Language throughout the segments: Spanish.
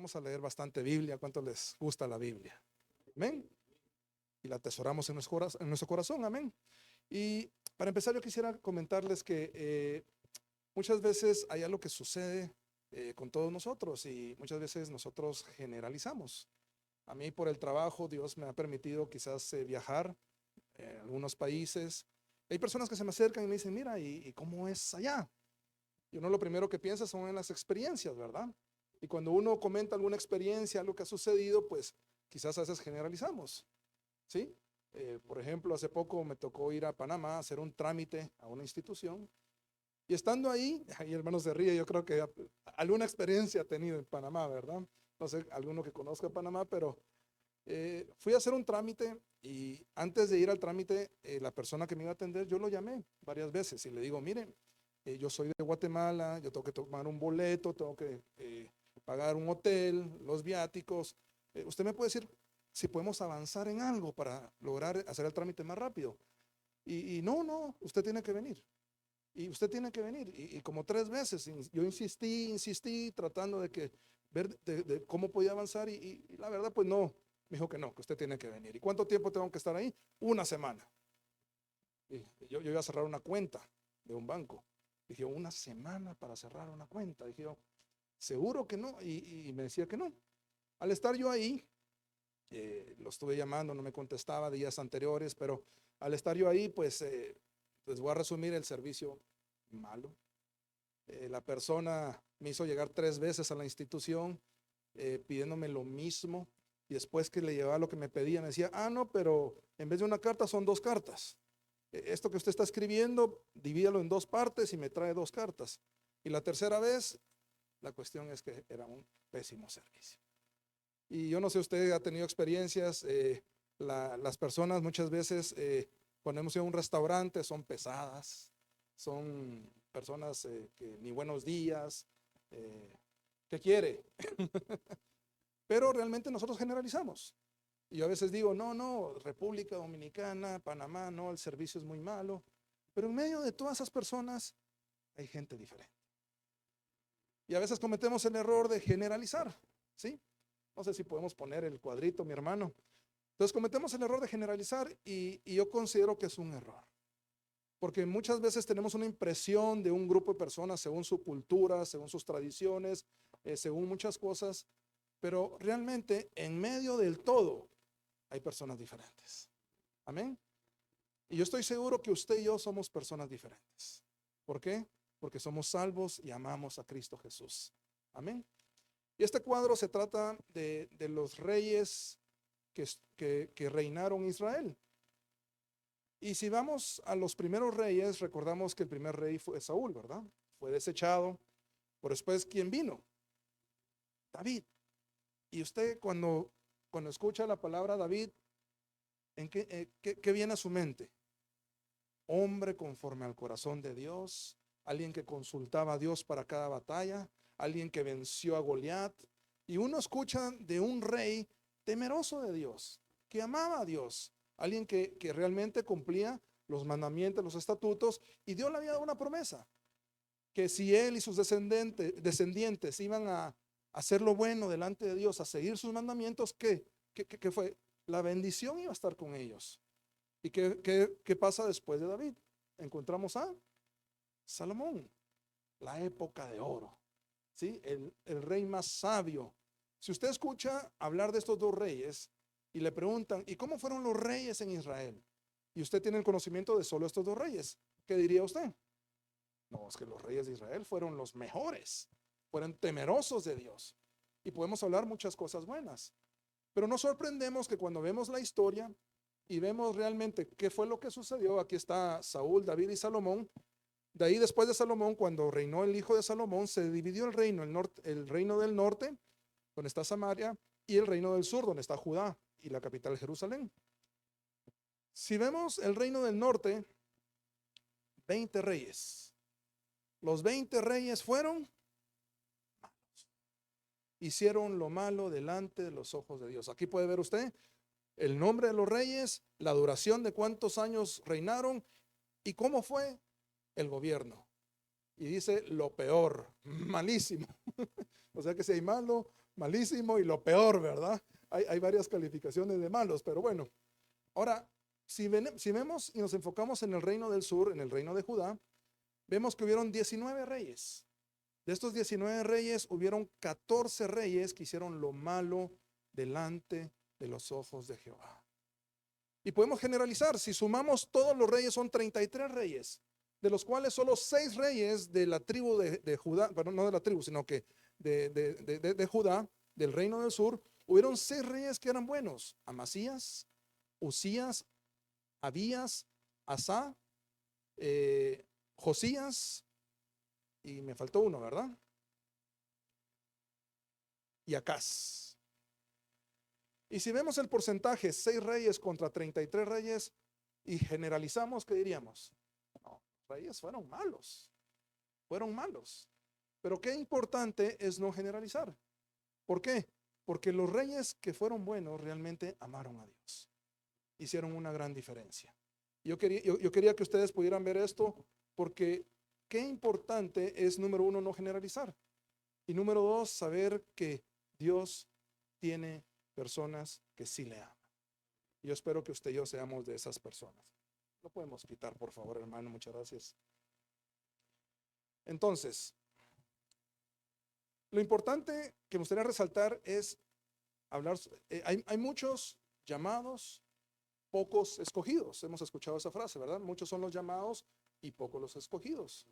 vamos a leer bastante Biblia. ¿Cuánto les gusta la Biblia? Amén. Y la atesoramos en nuestro corazón. Amén. Y para empezar, yo quisiera comentarles que muchas veces hay algo que sucede con todos nosotros y muchas veces nosotros generalizamos. A mí por el trabajo Dios me ha permitido quizás viajar en algunos países. Hay personas que se me acercan y me dicen, mira, ¿y cómo es allá? Y uno lo primero que piensa son en las experiencias, ¿verdad? Y cuando uno comenta alguna experiencia, algo que ha sucedido, pues quizás a veces generalizamos, ¿sí? Por ejemplo, hace poco me tocó ir a Panamá a hacer un trámite a una institución. Y estando ahí hermano se ríe, yo creo que alguna experiencia ha tenido en Panamá, ¿verdad? No sé, alguno que conozca Panamá, pero fui a hacer un trámite y antes de ir al trámite, la persona que me iba a atender, yo lo llamé varias veces y le digo, mire, yo soy de Guatemala, yo tengo que tomar un boleto, tengo que pagar un hotel, los viáticos. ¿Usted me puede decir si podemos avanzar en algo para lograr hacer el trámite más rápido? Y no, usted tiene que venir. Y usted tiene que venir. Y como 3 veces, yo insistí, tratando de que ver de cómo podía avanzar. Y la verdad, pues no, me dijo que no, que usted tiene que venir. ¿Y cuánto tiempo tengo que estar ahí? Una semana. Y yo iba a cerrar una cuenta de un banco. Dije, una semana para cerrar una cuenta. Dije yo, seguro que no. Y me decía que no. Al estar yo ahí, lo estuve llamando, no me contestaba días anteriores, pero al estar yo ahí, pues les voy a resumir el servicio malo. La persona me hizo llegar 3 veces a la institución pidiéndome lo mismo y después que le llevaba lo que me pedía me decía, no, pero en vez de una carta son 2 cartas. Esto que usted está escribiendo, divídalo en 2 partes y me trae 2 cartas. Y la tercera vez, la cuestión es que era un pésimo servicio. Y yo no sé, usted ha tenido experiencias, las personas muchas veces cuando hemos ido a un restaurante son pesadas, son personas que ni buenos días, ¿qué quiere? Pero realmente nosotros generalizamos. Y yo a veces digo, no, República Dominicana, Panamá, no, el servicio es muy malo. Pero en medio de todas esas personas hay gente diferente. Y a veces cometemos el error de generalizar, ¿sí? No sé si podemos poner el cuadrito, mi hermano. Entonces cometemos el error de generalizar y yo considero que es un error. Porque muchas veces tenemos una impresión de un grupo de personas según su cultura, según sus tradiciones, según muchas cosas, pero realmente en medio del todo hay personas diferentes. Amén. Y yo estoy seguro que usted y yo somos personas diferentes. ¿Por qué? Porque somos salvos y amamos a Cristo Jesús. Amén. Y este cuadro se trata de los reyes que reinaron Israel. Y si vamos a los primeros reyes, recordamos que el primer rey fue Saúl, ¿verdad? Fue desechado. Por después, ¿quién vino? David. Y usted cuando escucha la palabra David, ¿en qué viene a su mente? Hombre conforme al corazón de Dios, alguien que consultaba a Dios para cada batalla, alguien que venció a Goliat. Y uno escucha de un rey temeroso de Dios, que amaba a Dios, alguien que realmente cumplía los mandamientos, los estatutos, y Dios le había dado una promesa, que si él y sus descendientes iban a hacer lo bueno delante de Dios, a seguir sus mandamientos, ¿qué fue? La bendición iba a estar con ellos. ¿Y qué pasa después de David? Encontramos a Salomón, la época de oro, ¿sí? El rey más sabio. Si usted escucha hablar de estos 2 reyes y le preguntan, ¿y cómo fueron los reyes en Israel? Y usted tiene el conocimiento de solo estos 2 reyes, ¿qué diría usted? No, es que los reyes de Israel fueron los mejores, fueron temerosos de Dios. Y podemos hablar muchas cosas buenas, pero nos sorprendemos que cuando vemos la historia y vemos realmente qué fue lo que sucedió, aquí está Saúl, David y Salomón. De ahí después de Salomón, cuando reinó el hijo de Salomón, se dividió el reino, el reino del norte, donde está Samaria, y el reino del sur, donde está Judá y la capital Jerusalén. Si vemos el reino del norte, 20 reyes. Los 20 reyes fueron malos. Hicieron lo malo delante de los ojos de Dios. Aquí puede ver usted el nombre de los reyes, la duración de cuántos años reinaron y cómo fue el gobierno. Y dice lo peor, malísimo. O sea que si hay malo, malísimo y lo peor, ¿verdad? Hay varias calificaciones de malos, pero bueno. Ahora, si vemos y nos enfocamos en el reino del sur, en el reino de Judá, vemos que hubieron 19 reyes. De estos 19 reyes, hubieron 14 reyes que hicieron lo malo delante de los ojos de Jehová. Y podemos generalizar, si sumamos todos los reyes, son 33 reyes, de los cuales solo 6 reyes de la tribu de Judá, bueno, no de la tribu, sino que de Judá, del reino del sur, hubieron 6 reyes que eran buenos: Amasías, Usías, Abías, Asá, Josías, y me faltó uno, ¿verdad? Y Acaz. Y si vemos el porcentaje, 6 reyes contra 33 reyes, y generalizamos, ¿qué diríamos? No, los reyes fueron malos, fueron malos. Pero qué importante es no generalizar. ¿Por qué? Porque los reyes que fueron buenos realmente amaron a Dios, hicieron una gran diferencia. Yo quería que ustedes pudieran ver esto, porque qué importante es, número uno, no generalizar, y número dos, saber que Dios tiene personas que sí le aman. Yo espero que usted y yo seamos de esas personas. Lo podemos quitar, por favor, hermano, muchas gracias. Entonces, lo importante que me gustaría resaltar es hablar, hay muchos llamados, pocos escogidos. Hemos escuchado esa frase, ¿verdad? Muchos son los llamados y pocos los escogidos.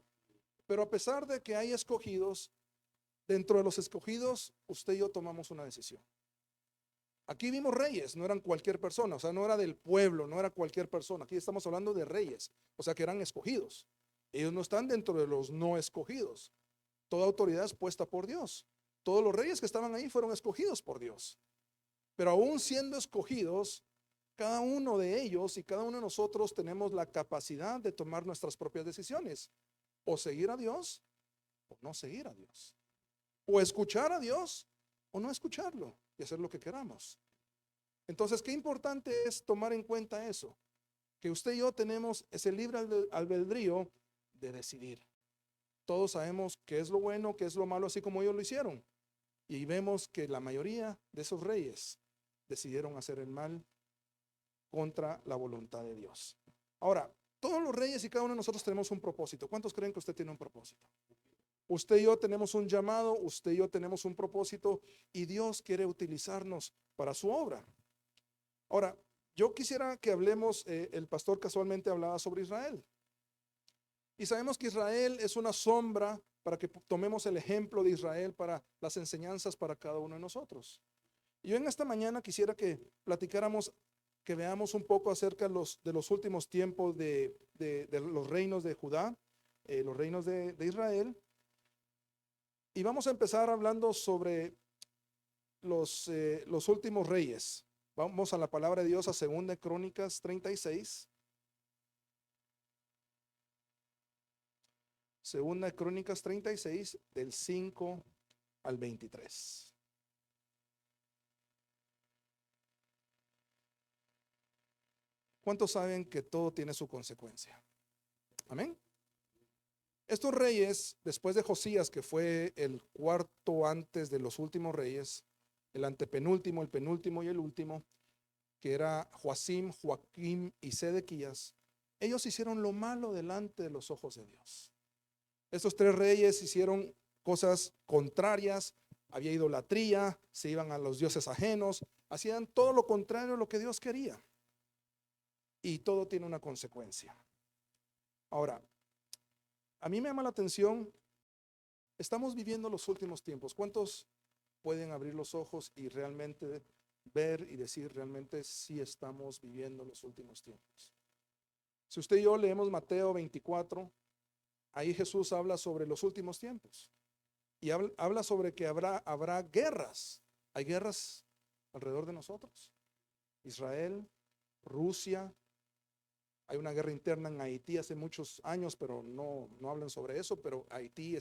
Pero a pesar de que hay escogidos, dentro de los escogidos, usted y yo tomamos una decisión. Aquí vimos reyes, no eran cualquier persona, o sea, no era del pueblo, no era cualquier persona. Aquí estamos hablando de reyes, o sea, que eran escogidos. Ellos no están dentro de los no escogidos. Toda autoridad es puesta por Dios. Todos los reyes que estaban ahí fueron escogidos por Dios. Pero aún siendo escogidos, cada uno de ellos y cada uno de nosotros tenemos la capacidad de tomar nuestras propias decisiones. O seguir a Dios o no seguir a Dios. O escuchar a Dios o no escucharlo y hacer lo que queramos. Entonces, qué importante es tomar en cuenta eso, que usted y yo tenemos ese libre albedrío de decidir. Todos sabemos qué es lo bueno, qué es lo malo, así como ellos lo hicieron. Y vemos que la mayoría de esos reyes decidieron hacer el mal contra la voluntad de Dios. Ahora, todos los reyes y cada uno de nosotros tenemos un propósito. ¿Cuántos creen que usted tiene un propósito? Usted y yo tenemos un llamado, usted y yo tenemos un propósito, y Dios quiere utilizarnos para su obra. Ahora, yo quisiera que hablemos, el pastor casualmente hablaba sobre Israel. Y sabemos que Israel es una sombra para que tomemos el ejemplo de Israel para las enseñanzas para cada uno de nosotros. Y yo en esta mañana quisiera que platicáramos, que veamos un poco acerca de los últimos tiempos de los reinos de Judá, los reinos de Israel. Y vamos a empezar hablando sobre los últimos reyes. Vamos a la palabra de Dios, a 2 Crónicas 36. 2 Crónicas 36, del 5 al 23. ¿Cuántos saben que todo tiene su consecuencia? Amén. Estos reyes, después de Josías, que fue el cuarto antes de los últimos reyes, el antepenúltimo, el penúltimo y el último, que era Joacim, Joaquim y Sedequías, ellos hicieron lo malo delante de los ojos de Dios. Estos 3 reyes hicieron cosas contrarias, había idolatría, se iban a los dioses ajenos, hacían todo lo contrario a lo que Dios quería. Y todo tiene una consecuencia. Ahora, a mí me llama la atención, estamos viviendo los últimos tiempos. ¿Cuántos pueden abrir los ojos y realmente ver y decir realmente si estamos viviendo los últimos tiempos? Si usted y yo leemos Mateo 24, ahí Jesús habla sobre los últimos tiempos y habla sobre que habrá guerras. Hay guerras alrededor de nosotros. Israel, Rusia. Hay una guerra interna en Haití hace muchos años, pero no hablan sobre eso. Pero Haití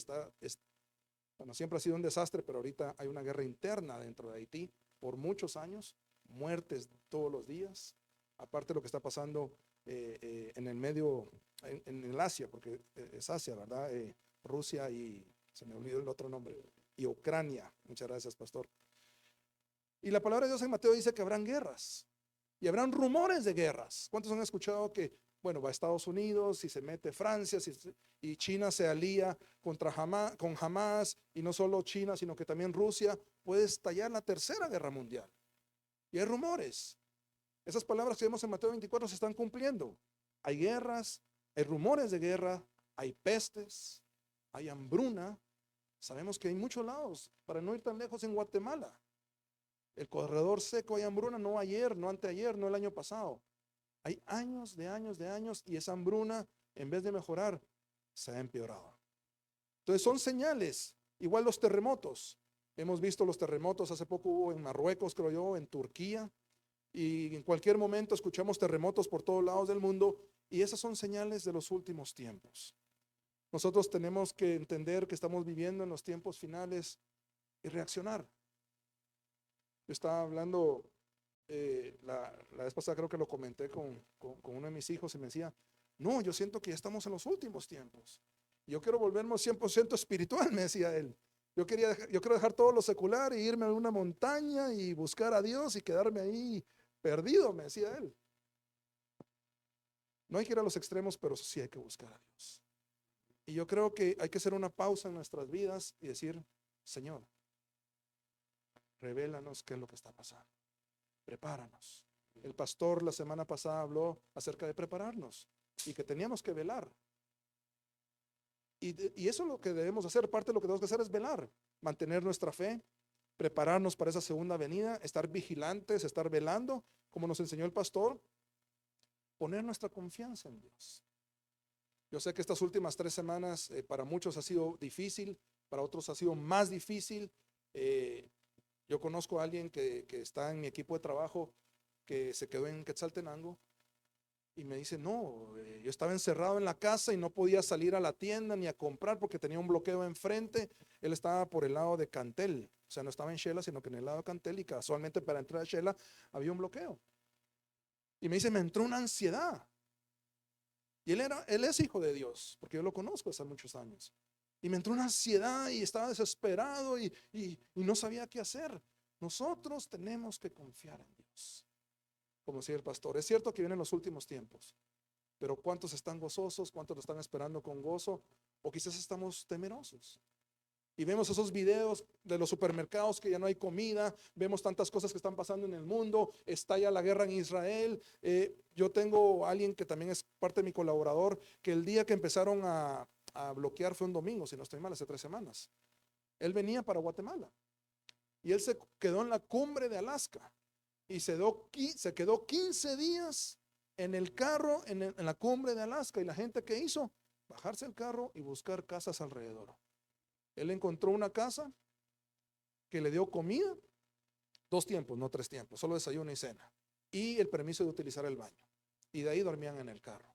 bueno, siempre ha sido un desastre, pero ahorita hay una guerra interna dentro de Haití por muchos años, muertes todos los días, aparte de lo que está pasando en el medio, en el Asia, porque es Asia, ¿verdad? Rusia y, se me olvidó el otro nombre, y Ucrania. Muchas gracias, pastor. Y la palabra de Dios en Mateo dice que habrán guerras y habrán rumores de guerras. ¿Cuántos han escuchado que, bueno, va a Estados Unidos y se mete Francia y China se alía contra con Hamas, y no solo China, sino que también Rusia? Puede estallar la tercera guerra mundial. Y hay rumores. Esas palabras que vemos en Mateo 24 se están cumpliendo. Hay guerras, hay rumores de guerra, hay pestes, hay hambruna. Sabemos que hay muchos lados, para no ir tan lejos, en Guatemala. El corredor seco, hay hambruna, no ayer, no anteayer, no el año pasado. Hay años de años de años, y esa hambruna, en vez de mejorar, se ha empeorado. Entonces son señales. Igual los terremotos. Hemos visto los terremotos, hace poco hubo en Marruecos, creo yo, en Turquía, y en cualquier momento escuchamos terremotos por todos lados del mundo, y esas son señales de los últimos tiempos. Nosotros tenemos que entender que estamos viviendo en los tiempos finales y reaccionar. Yo estaba hablando la vez pasada, creo que lo comenté con uno de mis hijos, y me decía, no, yo siento que ya estamos en los últimos tiempos. Yo quiero volverme 100% espiritual, me decía él. Yo quiero dejar todo lo secular e irme a una montaña y buscar a Dios y quedarme ahí perdido, me decía él. No hay que ir a los extremos, pero sí hay que buscar a Dios. Y yo creo que hay que hacer una pausa en nuestras vidas y decir, Señor, revélanos qué es lo que está pasando. Prepáranos. El pastor la semana pasada habló acerca de prepararnos y que teníamos que velar. Y eso es lo que debemos hacer. Parte de lo que tenemos que hacer es velar, mantener nuestra fe, prepararnos para esa segunda venida, estar vigilantes, estar velando, como nos enseñó el pastor, poner nuestra confianza en Dios. Yo sé que estas últimas 3 semanas para muchos ha sido difícil, para otros ha sido más difícil. Yo conozco a alguien que está en mi equipo de trabajo, que se quedó en Quetzaltenango, y me dice, no, yo estaba encerrado en la casa y no podía salir a la tienda ni a comprar porque tenía un bloqueo enfrente. Él estaba por el lado de Cantel, o sea, no estaba en Shela, sino que en el lado de Cantel, y casualmente para entrar a Shela había un bloqueo. Y me dice, me entró una ansiedad. Y él es hijo de Dios, porque yo lo conozco hace muchos años. Y me entró una ansiedad y estaba desesperado y no sabía qué hacer. Nosotros tenemos que confiar en Dios. Como decía el pastor, es cierto que vienen los últimos tiempos, pero ¿cuántos están gozosos? ¿Cuántos lo están esperando con gozo? O quizás estamos temerosos. Y vemos esos videos de los supermercados que ya no hay comida, vemos tantas cosas que están pasando en el mundo, estalla la guerra en Israel. Yo tengo a alguien que también es parte de mi colaborador, que el día que empezaron a bloquear fue un domingo, si no estoy mal, hace 3 semanas. Él venía para Guatemala y él se quedó en la cumbre de Alaska y se quedó 15 días en el carro en la cumbre de Alaska. Y la gente, ¿qué hizo? Bajarse el carro y buscar casas alrededor. Él encontró una casa que le dio comida, 2 tiempos, no 3 tiempos, solo desayuno y cena, y el permiso de utilizar el baño. Y de ahí dormían en el carro.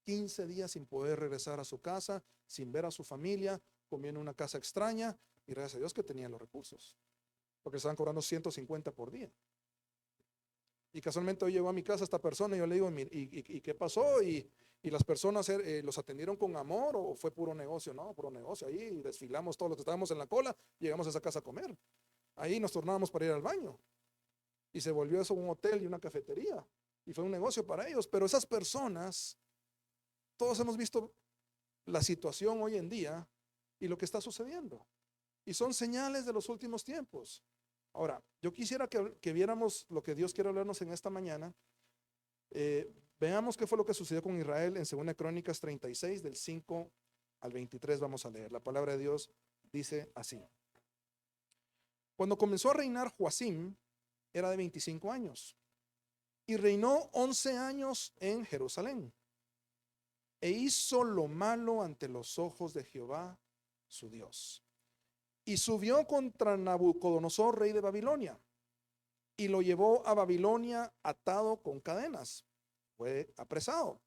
15 días sin poder regresar a su casa, sin ver a su familia, comiendo en una casa extraña, y gracias a Dios que tenían los recursos, porque estaban cobrando 150 por día. Y casualmente hoy llegó a mi casa esta persona y yo le digo, ¿y qué pasó? Y las personas los atendieron con amor, o fue puro negocio. No, puro negocio. Ahí desfilamos todos los que estábamos en la cola, llegamos a esa casa a comer. Ahí nos tornábamos para ir al baño. Y se volvió eso un hotel y una cafetería. Y fue un negocio para ellos. Pero esas personas, todos hemos visto la situación hoy en día y lo que está sucediendo. Y son señales de los últimos tiempos. Ahora, yo quisiera que viéramos lo que Dios quiere hablarnos en esta mañana. Veamos qué fue lo que sucedió con Israel en 2 Crónicas 36, del 5 al 23. Vamos a leer. La palabra de Dios dice así. Cuando comenzó a reinar Joacim, era de 25 años y reinó 11 años en Jerusalén. E hizo lo malo ante los ojos de Jehová, su Dios. Y subió contra Nabucodonosor, rey de Babilonia, y lo llevó a Babilonia atado con cadenas. Fue apresado.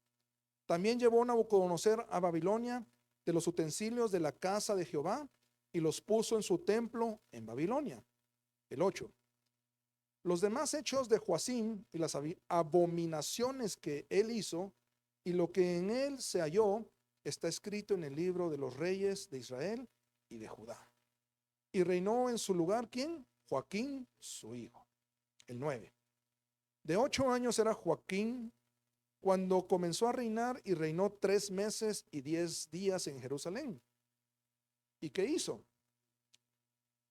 También llevó Nabucodonosor a Babilonia de los utensilios de la casa de Jehová y los puso en su templo en Babilonia. El 8. Los demás hechos de Joacim y las abominaciones que él hizo y lo que en él se halló está escrito en el libro de los reyes de Israel y de Judá. Y reinó en su lugar, ¿quién? Joaquín, su hijo. el 9. De 8 años era Joaquín cuando comenzó a reinar y reinó 3 meses y 10 días en Jerusalén. ¿Y qué hizo?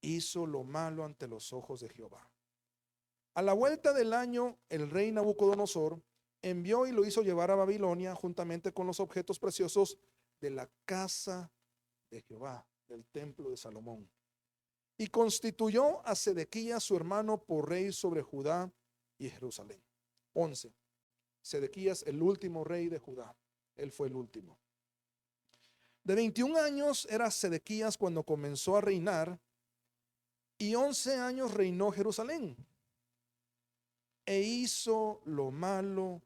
Hizo lo malo ante los ojos de Jehová. A la vuelta del año, el rey Nabucodonosor envió y lo hizo llevar a Babilonia juntamente con los objetos preciosos de la casa de Jehová, del templo de Salomón. Y constituyó a Sedequías su hermano por rey sobre Judá y Jerusalén. 11. Sedequías, el último rey de Judá. Él fue el último. De 21 años era Sedequías cuando comenzó a reinar, y 11 años reinó Jerusalén. E hizo lo malo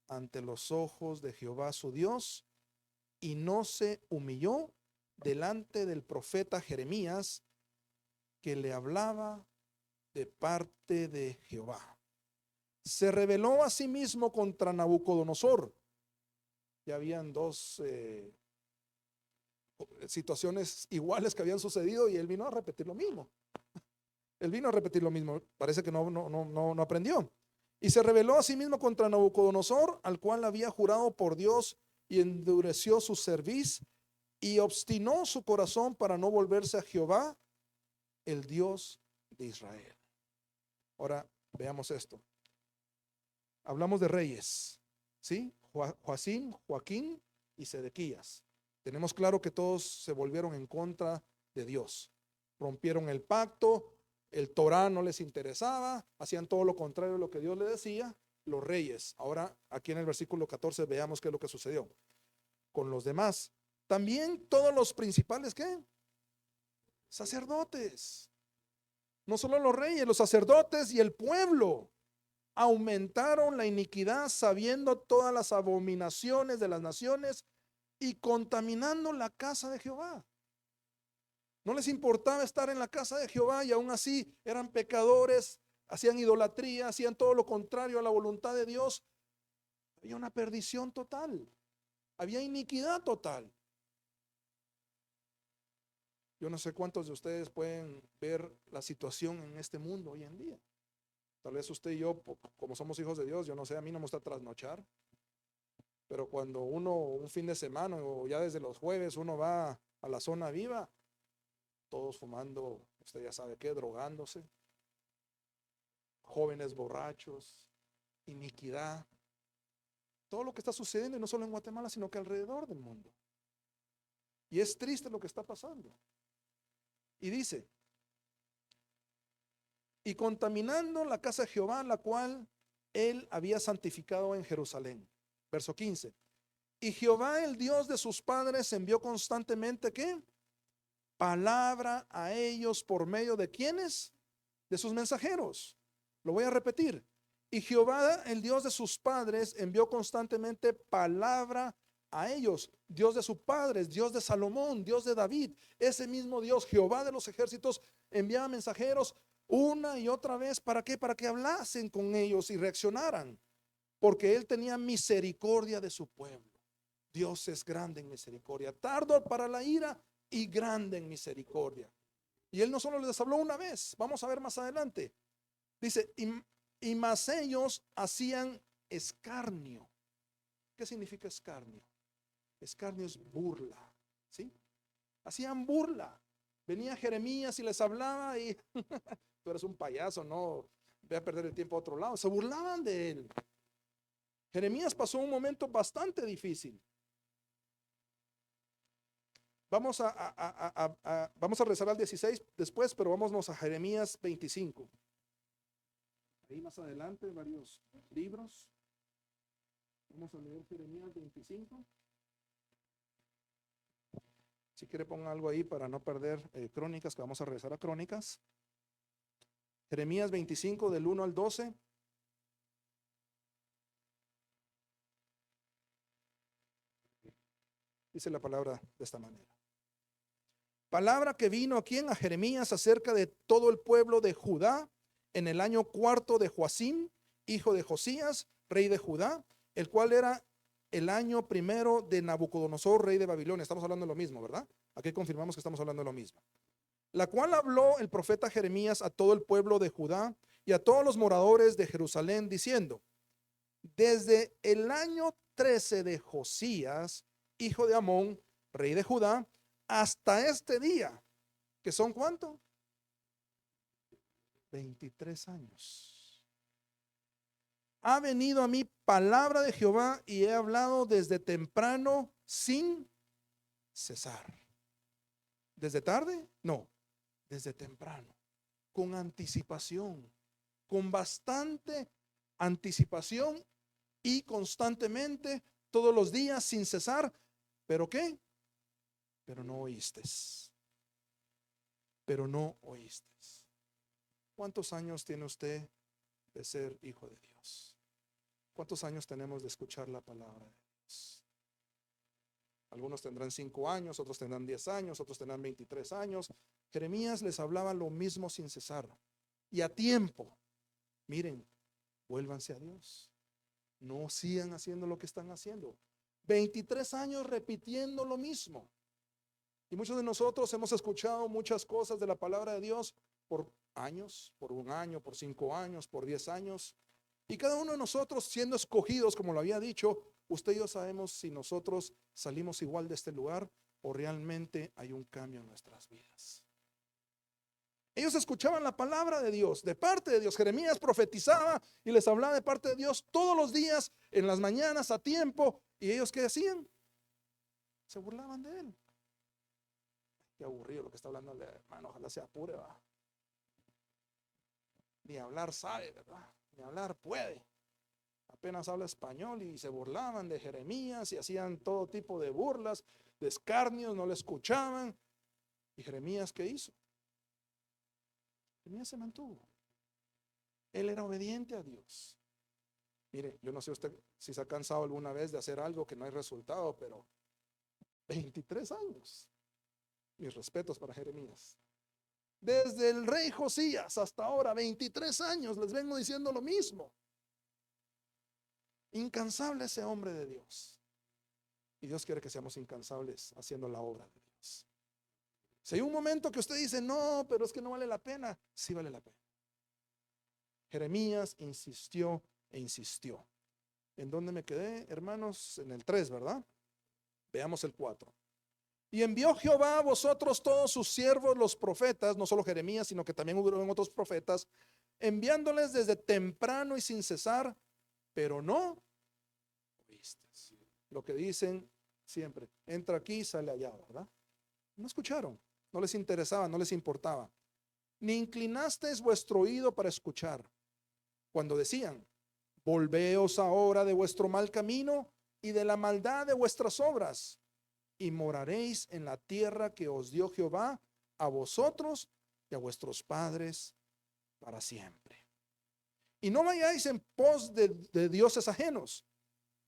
ante los ojos de Jehová su Dios, y no se humilló delante del profeta Jeremías, que le hablaba de parte de Jehová. Se rebeló a sí mismo contra Nabucodonosor. Ya habían dos situaciones iguales que habían sucedido y él vino a repetir lo mismo. Él vino a repetir lo mismo. Parece que no aprendió. Y se rebeló a sí mismo contra Nabucodonosor, al cual había jurado por Dios, y endureció su cerviz y obstinó su corazón para no volverse a Jehová, el Dios de Israel. Ahora veamos esto. Hablamos de reyes, ¿sí? Joaquín y Sedequías. Tenemos claro que todos se volvieron en contra de Dios. Rompieron el pacto, el Torá no les interesaba, hacían todo lo contrario de lo que Dios le decía. Los reyes. Ahora, aquí en el versículo 14 veamos qué es lo que sucedió con los demás. También todos los principales, ¿qué? Sacerdotes. No solo los reyes, los sacerdotes y el pueblo aumentaron la iniquidad, sabiendo todas las abominaciones de las naciones y contaminando la casa de Jehová. No les importaba estar en la casa de Jehová, y aún así eran pecadores, hacían idolatría, hacían todo lo contrario a la voluntad de Dios. Había una perdición total, había iniquidad total. Yo no sé cuántos de ustedes pueden ver la situación en este mundo hoy en día. Tal vez usted y yo, como somos hijos de Dios, yo no sé, a mí no me gusta trasnochar, pero cuando uno un fin de semana o ya desde los jueves uno va a la zona viva, todos fumando, usted ya sabe qué, drogándose, jóvenes borrachos, iniquidad, todo lo que está sucediendo, y no solo en Guatemala, sino que alrededor del mundo. Y es triste lo que está pasando. Y dice, y contaminando la casa de Jehová, la cual él había santificado en Jerusalén. Verso 15. Y Jehová, el Dios de sus padres, envió constantemente, ¿qué? Palabra a ellos por medio de ¿quiénes? De sus mensajeros. Lo voy a repetir. Y Jehová, el Dios de sus padres, envió constantemente palabra a ellos. Dios de sus padres, Dios de Salomón, Dios de David. Ese mismo Dios, Jehová de los ejércitos, enviaba mensajeros una y otra vez. ¿Para qué? Para que hablasen con ellos y reaccionaran. Porque él tenía misericordia de su pueblo. Dios es grande en misericordia, tardo para la ira y grande en misericordia. Y él no solo les habló una vez, vamos a ver más adelante. Dice, y más ellos hacían escarnio. ¿Qué significa escarnio? Escarnio es burla, ¿sí? Hacían burla. Venía Jeremías y les hablaba y tú eres un payaso, no, ve a perder el tiempo a otro lado. Se burlaban de él. Jeremías pasó un momento bastante difícil. Vamos a rezar al 16 después, pero vámonos a Jeremías 25. Ahí más adelante, varios libros. Vamos a leer Jeremías 25. Si quiere pongan algo ahí para no perder Crónicas, que vamos a regresar a Crónicas. Jeremías 25 del 1 al 12. Dice la palabra de esta manera. Palabra que vino aquí a Jeremías acerca de todo el pueblo de Judá en el año 4 de Joacim, hijo de Josías, rey de Judá, el cual era el año primero de Nabucodonosor, rey de Babilonia. Estamos hablando de lo mismo, ¿verdad? Aquí confirmamos que estamos hablando de lo mismo. la cual habló el profeta Jeremías a todo el pueblo de Judá y a todos los moradores de Jerusalén, diciendo: desde el año 13 de Josías, hijo de Amón, rey de Judá, hasta este día, que son ¿cuánto? 23 años. Ha venido a mí palabra de Jehová y he hablado desde temprano sin cesar. ¿Desde tarde? No, desde temprano, con anticipación, con bastante anticipación y constantemente, todos los días sin cesar. ¿Pero qué? Pero no oíste. Pero no oíste. ¿Cuántos años tiene usted de ser hijo de Dios? ¿Cuántos años tenemos de escuchar la palabra de Dios? Algunos tendrán 5 años, otros tendrán 10 años, otros tendrán 23 años. Jeremías les hablaba lo mismo sin cesar y a tiempo. Miren, vuélvanse a Dios. No sigan haciendo lo que están haciendo. 23 años repitiendo lo mismo. Y muchos de nosotros hemos escuchado muchas cosas de la palabra de Dios por años, por 1 año, por 5 años, por 10 años. Y cada uno de nosotros siendo escogidos, como lo había dicho, usted y yo sabemos si nosotros salimos igual de este lugar o realmente hay un cambio en nuestras vidas. Ellos escuchaban la palabra de Dios, de parte de Dios. Jeremías profetizaba y les hablaba de parte de Dios todos los días, en las mañanas, a tiempo. ¿Y ellos qué hacían? Se burlaban de él. Qué aburrido lo que está hablando el hermano, ojalá se apure, va. Ni hablar sabe, ¿verdad? Ni hablar puede. Apenas habla español y se burlaban de Jeremías y hacían todo tipo de burlas, de escarnios, no le escuchaban. ¿Y Jeremías qué hizo? Jeremías se mantuvo. Él era obediente a Dios. Mire, yo no sé usted si se ha cansado alguna vez de hacer algo que no hay resultado, pero 23 años. Mis respetos para Jeremías. Desde el rey Josías hasta ahora, 23 años, les vengo diciendo lo mismo. Incansable ese hombre de Dios. Y Dios quiere que seamos incansables haciendo la obra de Dios. Si hay un momento que usted dice, no, pero es que no vale la pena, sí vale la pena. Jeremías insistió e insistió. ¿En dónde me quedé, hermanos? En el 3, ¿verdad? Veamos el 4. Y envió Jehová a vosotros todos sus siervos, los profetas, no solo Jeremías, sino que también hubieron otros profetas, enviándoles desde temprano y sin cesar, pero no oíste. Lo que dicen siempre, entra aquí, sale allá, ¿verdad? No escucharon, no les interesaba, no les importaba. Ni inclinasteis vuestro oído para escuchar. Cuando decían, volveos ahora de vuestro mal camino y de la maldad de vuestras obras, y moraréis en la tierra que os dio Jehová a vosotros y a vuestros padres para siempre. Y no vayáis en pos de dioses ajenos,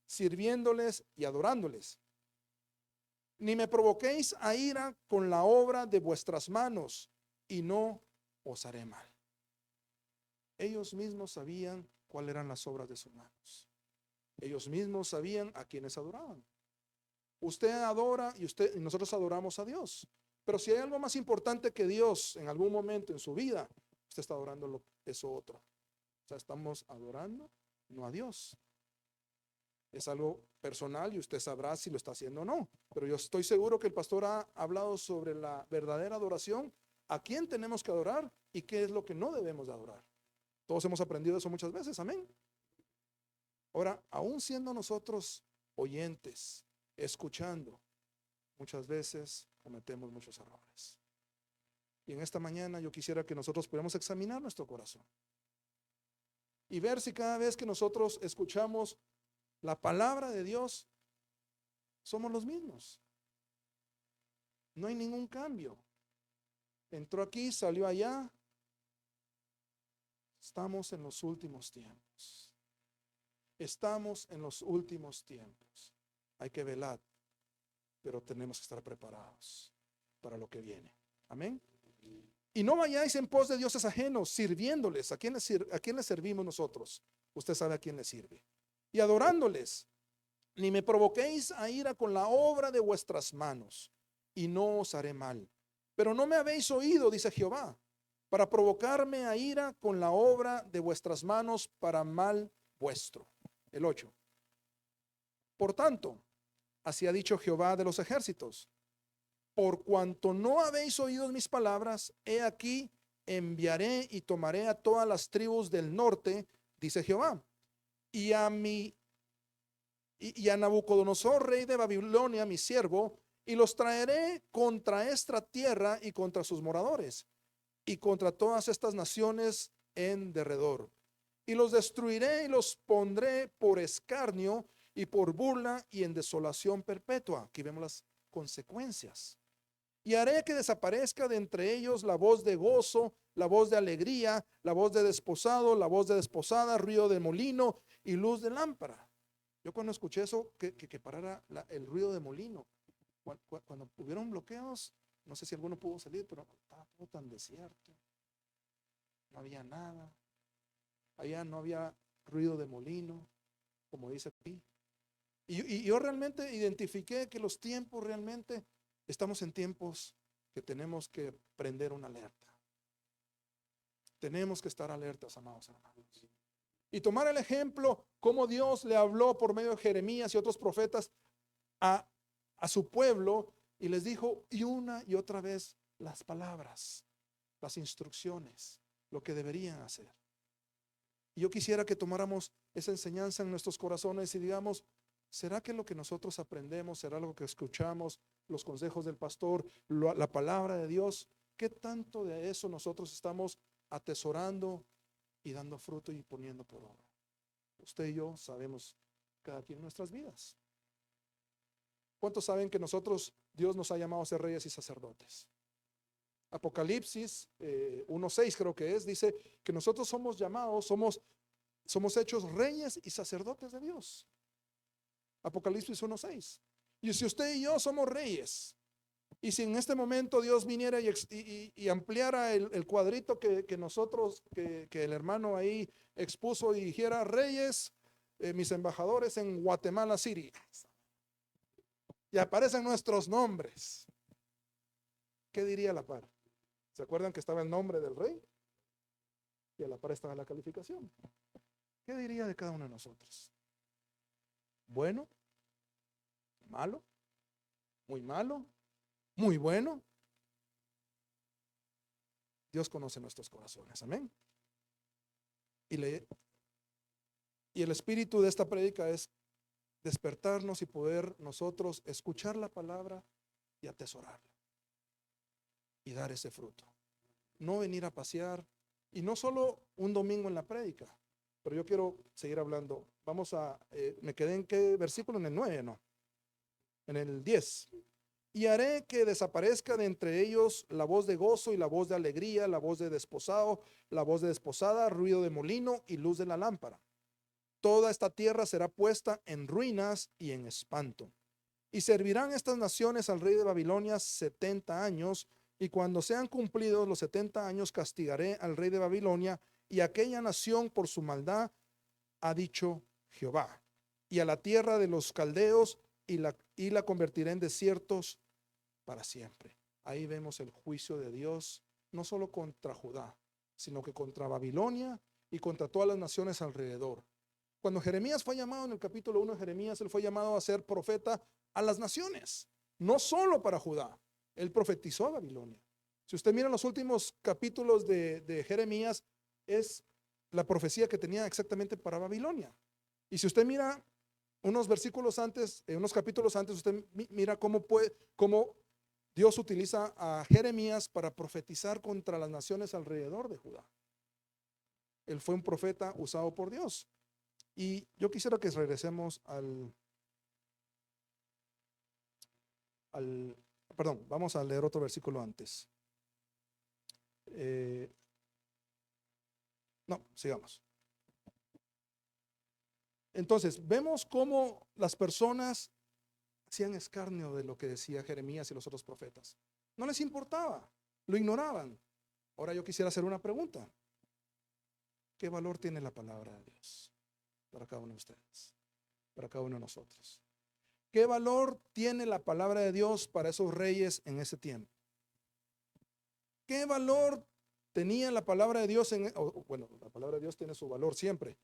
sirviéndoles y adorándoles. Ni me provoquéis a ira con la obra de vuestras manos, y no os haré mal. Ellos mismos sabían cuáles eran las obras de sus manos. Ellos mismos sabían a quienes adoraban. Usted adora y nosotros adoramos a Dios. Pero si hay algo más importante que Dios en algún momento en su vida, usted está adorando eso otro. O sea, estamos adorando no a Dios. Es algo personal y usted sabrá si lo está haciendo o no. Pero yo estoy seguro que el pastor ha hablado sobre la verdadera adoración, a quién tenemos que adorar y qué es lo que no debemos de adorar. Todos hemos aprendido eso muchas veces, amén. Ahora, aún siendo nosotros oyentes, escuchando, muchas veces cometemos muchos errores. Y en esta mañana yo quisiera que nosotros pudiéramos examinar nuestro corazón y ver si cada vez que nosotros escuchamos la palabra de Dios, somos los mismos. No hay ningún cambio. Entró aquí, salió allá. Estamos en los últimos tiempos. Estamos en los últimos tiempos. Hay que velar, pero tenemos que estar preparados para lo que viene. Amén. Y no vayáis en pos de dioses ajenos, sirviéndoles. ¿A quién les servimos nosotros? Usted sabe a quién le sirve. Y adorándoles. Ni me provoquéis a ira con la obra de vuestras manos, y no os haré mal. Pero no me habéis oído, dice Jehová, para provocarme a ira con la obra de vuestras manos para mal vuestro. El 8. Por tanto, así ha dicho Jehová de los ejércitos, por cuanto no habéis oído mis palabras, he aquí enviaré y tomaré a todas las tribus del norte, dice Jehová, y a Nabucodonosor, rey de Babilonia, mi siervo, y los traeré contra esta tierra y contra sus moradores, y contra todas estas naciones en derredor. Y los destruiré y los pondré por escarnio y por burla y en desolación perpetua. Aquí vemos las consecuencias. Y haré que desaparezca de entre ellos la voz de gozo, la voz de alegría, la voz de desposado, la voz de desposada, ruido de molino y luz de lámpara. Yo cuando escuché eso, que parara el ruido de molino, cuando hubieron bloqueos, no sé si alguno pudo salir, pero estaba todo tan desierto, no había nada, allá no había ruido de molino, como dice aquí. Y yo realmente identifiqué que los tiempos realmente, estamos en tiempos que tenemos que prender una alerta. Tenemos que estar alertas, amados hermanos. Y tomar el ejemplo, como Dios le habló por medio de Jeremías y otros profetas a su pueblo y les dijo y una y otra vez las palabras, las instrucciones, lo que deberían hacer. Y yo quisiera que tomáramos esa enseñanza en nuestros corazones y digamos, ¿será que lo que nosotros aprendemos, será lo que escuchamos, los consejos del pastor, la palabra de Dios, qué tanto de eso nosotros estamos atesorando y dando fruto y poniendo por obra? Usted y yo sabemos cada quien nuestras vidas. ¿Cuántos saben que nosotros, Dios nos ha llamado a ser reyes y sacerdotes? Apocalipsis 1:6 creo que dice que nosotros somos llamados, somos hechos reyes y sacerdotes de Dios. Apocalipsis 1:6. Y si usted y yo somos reyes, y si en este momento Dios viniera y ampliara el cuadrito que el hermano ahí expuso y dijera, reyes, mis embajadores en Guatemala City, y aparecen nuestros nombres, ¿qué diría la par? ¿Se acuerdan que estaba el nombre del rey? Y a la par estaba la calificación. ¿Qué diría de cada uno de nosotros? ¿Bueno? ¿Malo? ¿Muy malo? ¿Muy bueno? Dios conoce nuestros corazones, amén. Y el espíritu de esta prédica es despertarnos y poder nosotros escuchar la palabra y atesorarla y dar ese fruto. No venir a pasear, y no solo un domingo en la prédica, pero yo quiero seguir hablando. Vamos me quedé en qué versículo, en el 9, ¿no? En el 10. Y haré que desaparezca de entre ellos la voz de gozo y la voz de alegría, la voz de desposado, la voz de desposada, ruido de molino y luz de la lámpara. Toda esta tierra será puesta en ruinas y en espanto. Y servirán estas naciones al rey de Babilonia 70 años, y cuando sean cumplidos los 70 años castigaré al rey de Babilonia y a aquella nación por su maldad, ha dicho Jehová, y a la tierra de los caldeos, y la convertiré en desiertos para siempre. Ahí vemos el juicio de Dios, no solo contra Judá, sino que contra Babilonia y contra todas las naciones alrededor. Cuando Jeremías fue llamado en el capítulo 1 de Jeremías, él fue llamado a ser profeta a las naciones, no solo para Judá. Él profetizó a Babilonia. Si usted mira los últimos capítulos de Jeremías, es la profecía que tenía exactamente para Babilonia. Y si usted mira unos versículos antes, unos capítulos antes, usted mira cómo Dios utiliza a Jeremías para profetizar contra las naciones alrededor de Judá. Él fue un profeta usado por Dios. Y yo quisiera que regresemos perdón, vamos a leer otro versículo antes. No, sigamos. Entonces, vemos cómo las personas hacían escarnio de lo que decía Jeremías y los otros profetas. No les importaba, lo ignoraban. Ahora yo quisiera hacer una pregunta. ¿Qué valor tiene la palabra de Dios para cada uno de ustedes, para cada uno de nosotros? ¿Qué valor tiene la palabra de Dios para esos reyes en ese tiempo? ¿Qué valor tenía la palabra de Dios? Bueno, la palabra de Dios tiene su valor siempre,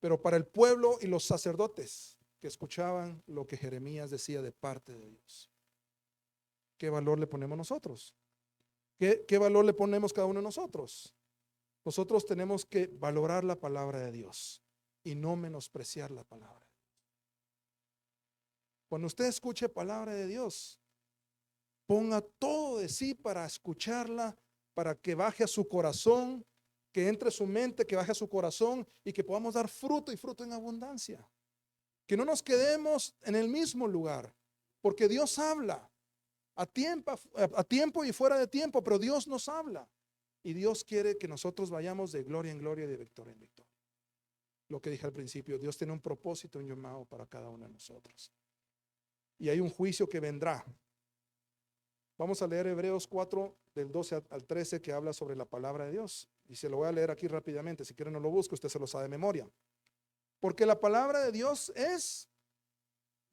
pero para el pueblo y los sacerdotes que escuchaban lo que Jeremías decía de parte de Dios. ¿Qué valor le ponemos nosotros? ¿Qué valor le ponemos cada uno de nosotros? Nosotros tenemos que valorar la palabra de Dios y no menospreciar la palabra. Cuando usted escuche palabra de Dios, ponga todo de sí para escucharla, para que baje a su corazón, que entre a su mente, que baje a su corazón y que podamos dar fruto y fruto en abundancia. Que no nos quedemos en el mismo lugar, porque Dios habla a tiempo y fuera de tiempo, pero Dios nos habla y Dios quiere que nosotros vayamos de gloria en gloria y de victoria en victoria. Lo que dije al principio, Dios tiene un propósito, un llamado para cada uno de nosotros. Y hay un juicio que vendrá. Vamos a leer Hebreos 4 del 12 al 13 que habla sobre la palabra de Dios. Y se lo voy a leer aquí rápidamente. Si quieren no lo busco, usted se lo sabe de memoria. Porque la palabra de Dios es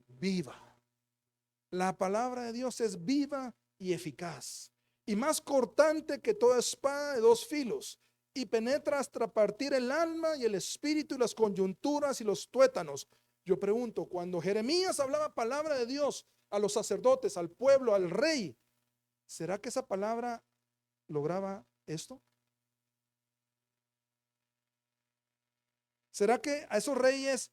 viva. La palabra de Dios es viva y eficaz. Y más cortante que toda espada de dos filos. Y penetra hasta partir el alma y el espíritu y las coyunturas y los tuétanos. Yo pregunto, cuando Jeremías hablaba palabra de Dios a los sacerdotes, al pueblo, al rey, ¿será que esa palabra lograba esto? ¿Será que a esos reyes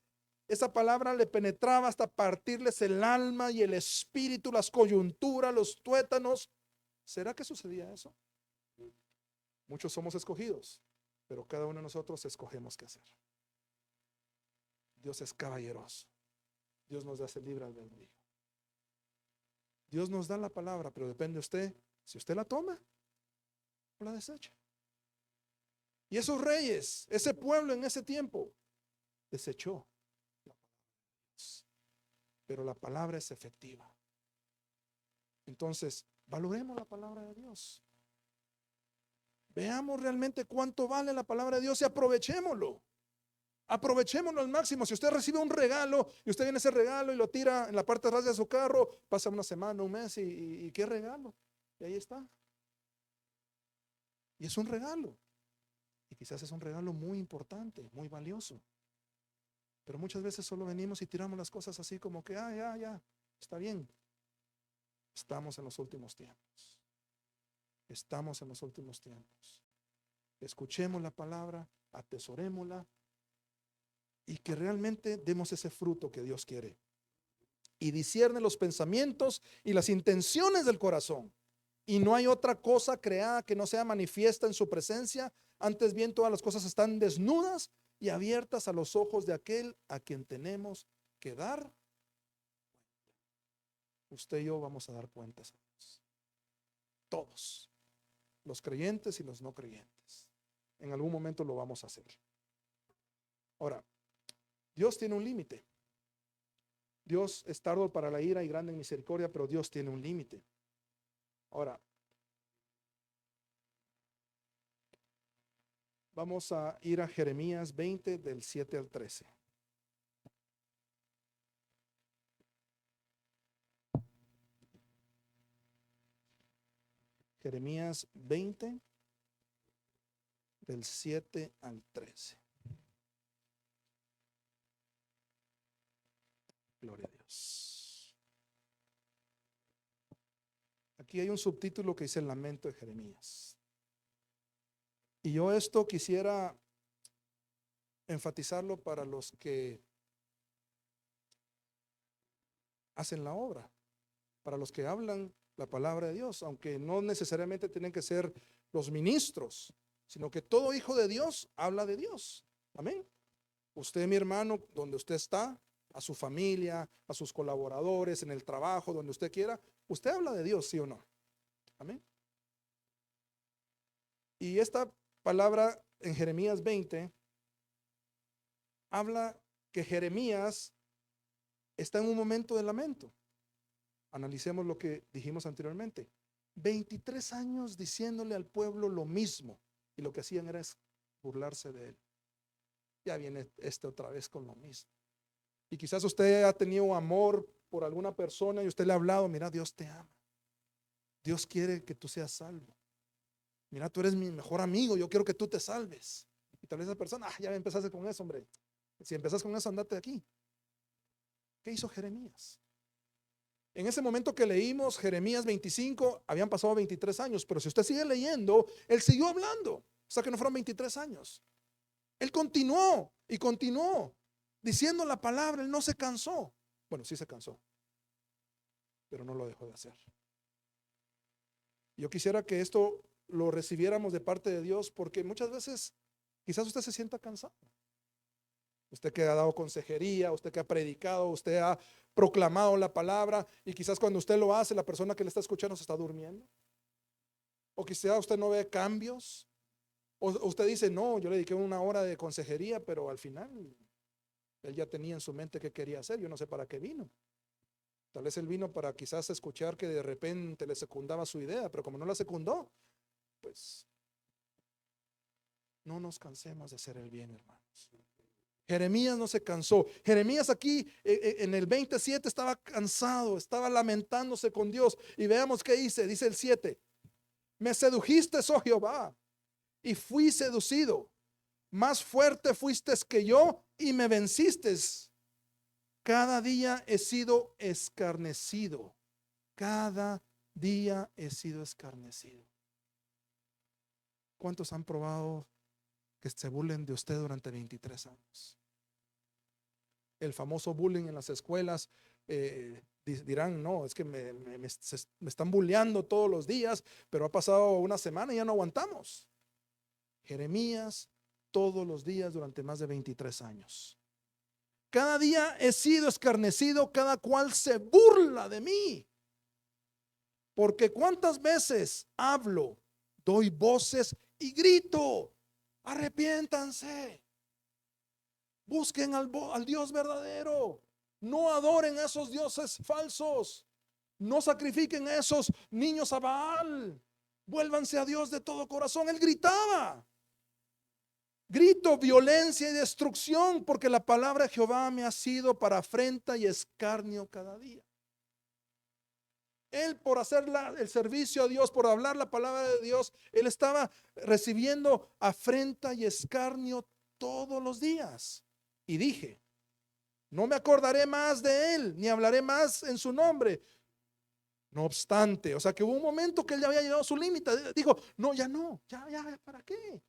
esa palabra le penetraba hasta partirles el alma y el espíritu, las coyunturas, los tuétanos? ¿Será que sucedía eso? Muchos somos escogidos, pero cada uno de nosotros escogemos qué hacer. Dios es caballeroso. Dios nos hace libre albedrío. Dios nos da la palabra, pero depende de usted, si usted la toma o la desecha. Y esos reyes, ese pueblo en ese tiempo, desechó la palabra de Dios. Pero la palabra es efectiva. Entonces, valoremos la palabra de Dios. Veamos realmente cuánto vale la palabra de Dios y aprovechémoslo. Aprovechémoslo al máximo. Si usted recibe un regalo y usted viene ese regalo y lo tira en la parte de atrás de su carro, pasa una semana, un mes y qué regalo. Y ahí está. Y es un regalo. Y quizás es un regalo muy importante, muy valioso. Pero muchas veces solo venimos y tiramos las cosas así como que, ya, está bien. Estamos en los últimos tiempos. Estamos en los últimos tiempos. Escuchemos la palabra, atesorémosla y que realmente demos ese fruto que Dios quiere. Y discierne los pensamientos y las intenciones del corazón. Y no hay otra cosa creada que no sea manifiesta en su presencia. Antes bien, todas las cosas están desnudas y abiertas a los ojos de aquel a quien tenemos que dar. Usted y yo vamos a dar cuentas a Dios. Todos, los creyentes y los no creyentes. En algún momento lo vamos a hacer. Ahora, Dios tiene un límite. Dios es tardo para la ira y grande en misericordia, pero Dios tiene un límite. Ahora, vamos a ir a Jeremías 20 del 7 al 13. Jeremías 20 del 7 al 13. Gloria a Dios. Aquí hay un subtítulo que dice el lamento de Jeremías. Y yo esto quisiera enfatizarlo para los que hacen la obra, para los que hablan la palabra de Dios, aunque no necesariamente tienen que ser los ministros, sino que todo hijo de Dios habla de Dios. Amén. Usted, mi hermano, donde usted está, a su familia, a sus colaboradores, en el trabajo, donde usted quiera, usted habla de Dios, ¿sí o no? Amén. Y esta palabra en Jeremías 20 habla que Jeremías está en un momento de lamento. Analicemos lo que dijimos anteriormente. 23 años diciéndole al pueblo lo mismo, y lo que hacían era burlarse de él. Ya viene otra vez con lo mismo. Y quizás usted ha tenido amor por alguna persona y usted le ha hablado, mira, Dios te ama. Dios quiere que tú seas salvo. Mira, tú eres mi mejor amigo, yo quiero que tú te salves. Y tal vez esa persona, ya empezaste con eso, hombre. Si empezás con eso, andate de aquí. ¿Qué hizo Jeremías? En ese momento que leímos Jeremías 25, habían pasado 23 años, pero si usted sigue leyendo, él siguió hablando, o sea que no fueron 23 años. Él continuó y continuó diciendo la palabra, él no se cansó. Bueno, sí se cansó, pero no lo dejó de hacer. Yo quisiera que esto lo recibiéramos de parte de Dios, porque muchas veces quizás usted se sienta cansado. Usted que ha dado consejería, usted que ha predicado, usted ha proclamado la palabra, y quizás cuando usted lo hace, la persona que le está escuchando se está durmiendo. O quizás usted no ve cambios. O usted dice, no, yo le dediqué una hora de consejería, pero al final él ya tenía en su mente qué quería hacer. Yo no sé para qué vino. Tal vez él vino para quizás escuchar que de repente le secundaba su idea, pero como no la secundó, pues no nos cansemos de hacer el bien, hermanos. Jeremías no se cansó. Jeremías aquí en el 27 estaba cansado, estaba lamentándose con Dios. Y veamos qué dice el 7. Me sedujiste, oh Jehová, y fui seducido. Más fuerte fuiste que yo y me venciste. Cada día he sido escarnecido. Cada día he sido escarnecido. ¿Cuántos han probado que se burlen de usted durante 23 años? El famoso bullying en las escuelas, dirán, no, es que me están bulleando todos los días, pero ha pasado una semana y ya no aguantamos. Jeremías, todos los días durante más de 23 años. Cada día he sido escarnecido, cada cual se burla de mí. Porque cuántas veces hablo, doy voces y grito, arrepiéntanse. Busquen al Dios verdadero. No adoren a esos dioses falsos. No sacrifiquen a esos niños a Baal. Vuélvanse a Dios de todo corazón. Él gritaba. Grito, violencia y destrucción, porque la palabra de Jehová me ha sido para afrenta y escarnio cada día. Él, por hacer el servicio a Dios, por hablar la palabra de Dios, él estaba recibiendo afrenta y escarnio todos los días. Y dije, no me acordaré más de él, ni hablaré más en su nombre. No obstante, o sea que hubo un momento que él ya había llegado a su límite. Dijo, no, ya, ¿para qué?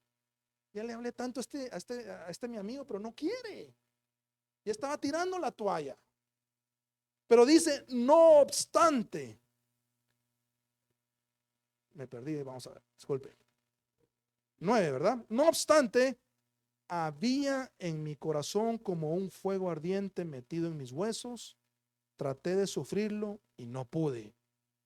Ya le hablé tanto a este mi amigo, pero no quiere. Ya estaba tirando la toalla. Pero dice, no obstante. Me perdí, vamos a ver, disculpe. 9, ¿verdad? No obstante, había en mi corazón como un fuego ardiente metido en mis huesos. Traté de sufrirlo y no pude,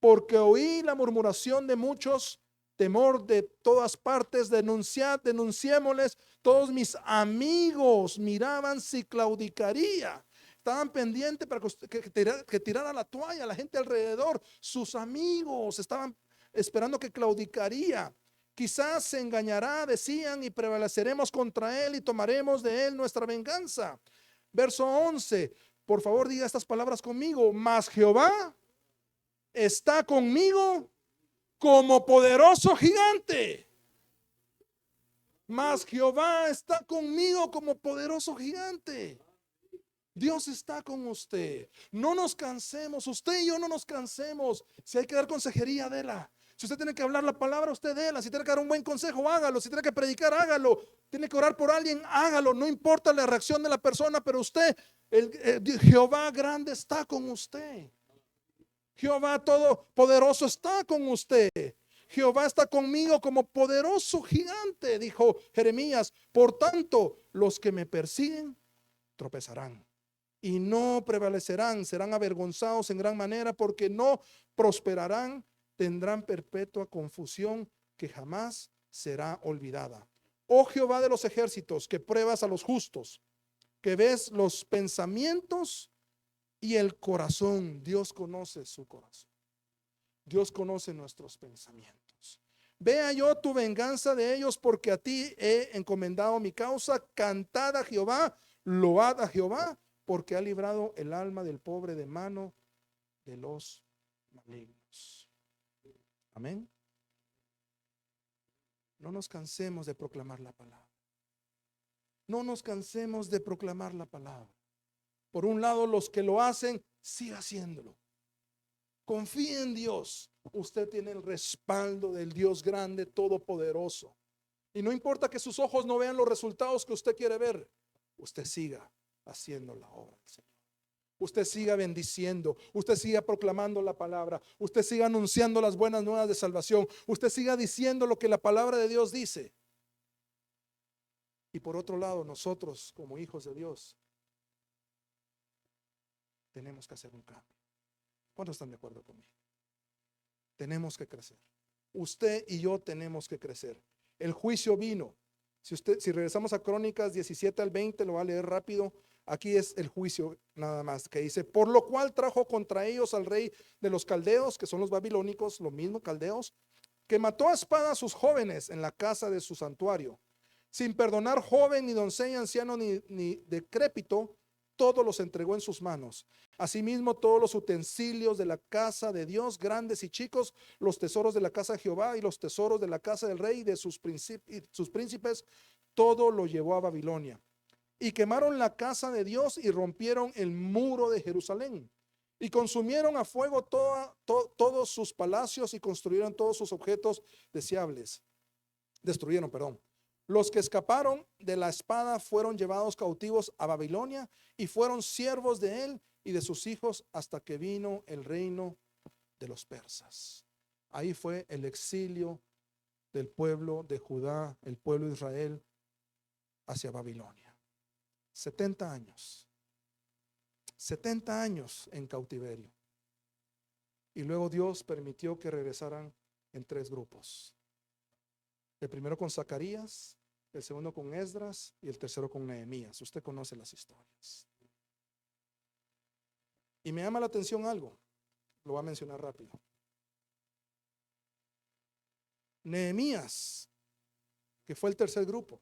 porque oí la murmuración de muchos, temor de todas partes. Denunciémosles. Todos mis amigos miraban si claudicaría. Estaban pendientes para que tirara la toalla. La gente alrededor, sus amigos, estaban esperando que claudicaría. Quizás se engañará, decían, y prevaleceremos contra él y tomaremos de él nuestra venganza. Verso 11, por favor diga estas palabras conmigo. Mas Jehová está conmigo como poderoso gigante. Mas Jehová está conmigo como poderoso gigante. Dios está con usted. No nos cansemos, usted y yo no nos cansemos. Si hay que dar consejería, déla. Si usted tiene que hablar la palabra, usted déla. Si tiene que dar un buen consejo, hágalo. Si tiene que predicar, hágalo. Tiene que orar por alguien, hágalo. No importa la reacción de la persona, pero usted, Jehová grande está con usted. Jehová todopoderoso está con usted. Jehová está conmigo como poderoso gigante, dijo Jeremías. Por tanto, los que me persiguen tropezarán y no prevalecerán, serán avergonzados en gran manera, porque no prosperarán, tendrán perpetua confusión que jamás será olvidada. Oh Jehová de los ejércitos, que pruebas a los justos, que ves los pensamientos y el corazón. Dios conoce su corazón. Dios conoce nuestros pensamientos. Vea yo tu venganza de ellos, porque a ti he encomendado mi causa. Cantad a Jehová, load a Jehová, porque ha librado el alma del pobre de mano de los malignos. Amén. no nos cansemos de proclamar la palabra. No nos cansemos de proclamar la palabra. Por un lado, los que lo hacen, siga haciéndolo. Confíe en Dios. Usted tiene el respaldo del Dios grande, todopoderoso. Y no importa que sus ojos no vean los resultados que usted quiere ver, usted siga haciendo la obra del Señor. Usted siga bendiciendo, usted siga proclamando la palabra, usted siga anunciando las buenas nuevas de salvación, usted siga diciendo lo que la palabra de Dios dice. Y por otro lado, nosotros como hijos de Dios tenemos que hacer un cambio. ¿Cuántos están de acuerdo conmigo? Tenemos que crecer. Usted y yo tenemos que crecer. El juicio vino. Si regresamos a Crónicas 17 al 20, lo va a leer rápido. Aquí es el juicio nada más, que dice: por lo cual trajo contra ellos al rey de los caldeos, que son los babilónicos, lo mismo caldeos, que mató a espada a sus jóvenes en la casa de su santuario, sin perdonar joven, ni doncella, anciano, ni decrépito. Todos los entregó en sus manos. Asimismo, todos los utensilios de la casa de Dios, grandes y chicos, los tesoros de la casa de Jehová y los tesoros de la casa del rey y de sus príncipes, todo lo llevó a Babilonia. Y quemaron la casa de Dios y rompieron el muro de Jerusalén. Y consumieron a fuego todos sus palacios y construyeron todos sus objetos deseables. Destruyeron, perdón. Los que escaparon de la espada fueron llevados cautivos a Babilonia y fueron siervos de él y de sus hijos hasta que vino el reino de los persas. Ahí fue el exilio del pueblo de Judá, el pueblo de Israel, hacia Babilonia. 70 años. 70 años en cautiverio. Y luego Dios permitió que regresaran en 3 grupos. El primero con Zacarías, el segundo con Esdras y el tercero con Nehemías. Usted conoce las historias. Y me llama la atención algo, lo voy a mencionar rápido. Nehemías, que fue el tercer grupo,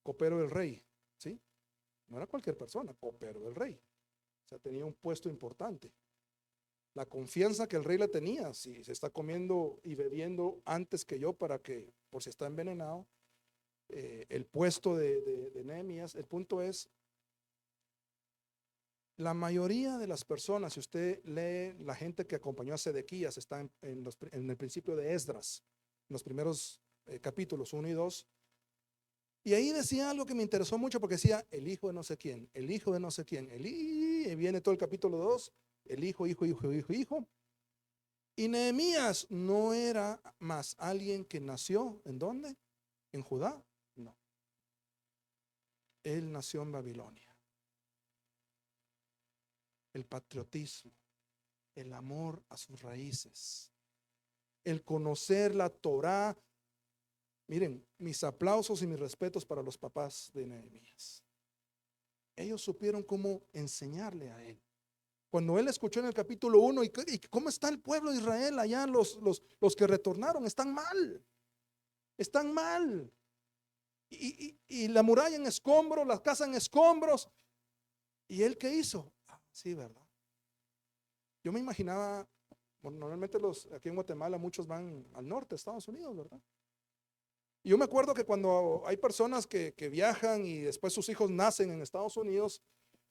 copero del rey, ¿sí? No era cualquier persona, copero del rey. O sea, tenía un puesto importante. La confianza que el rey le tenía, si se está comiendo y bebiendo antes que yo para que, por si está envenenado, el puesto de Nehemías. El punto es, la mayoría de las personas, si usted lee la gente que acompañó a Sedequías, está en el principio de Esdras, en los primeros capítulos 1 y 2, y ahí decía algo que me interesó mucho, porque decía el hijo de no sé quién, el hijo de no sé quién, y viene todo el capítulo 2, el hijo. Y Nehemías no era más alguien que nació, ¿en dónde? ¿En Judá? No. Él nació en Babilonia. El patriotismo, el amor a sus raíces, el conocer la Torá. Miren, mis aplausos y mis respetos para los papás de Nehemías. Ellos supieron cómo enseñarle a él. Cuando él escuchó en el capítulo 1, ¿y cómo está el pueblo de Israel allá? Los que retornaron están mal. Están mal. Y la muralla en escombros, la casa en escombros. ¿Y él qué hizo? Sí, ¿verdad? Yo me imaginaba, bueno, normalmente aquí en Guatemala muchos van al norte, Estados Unidos, ¿verdad? Y yo me acuerdo que cuando hay personas que viajan y después sus hijos nacen en Estados Unidos,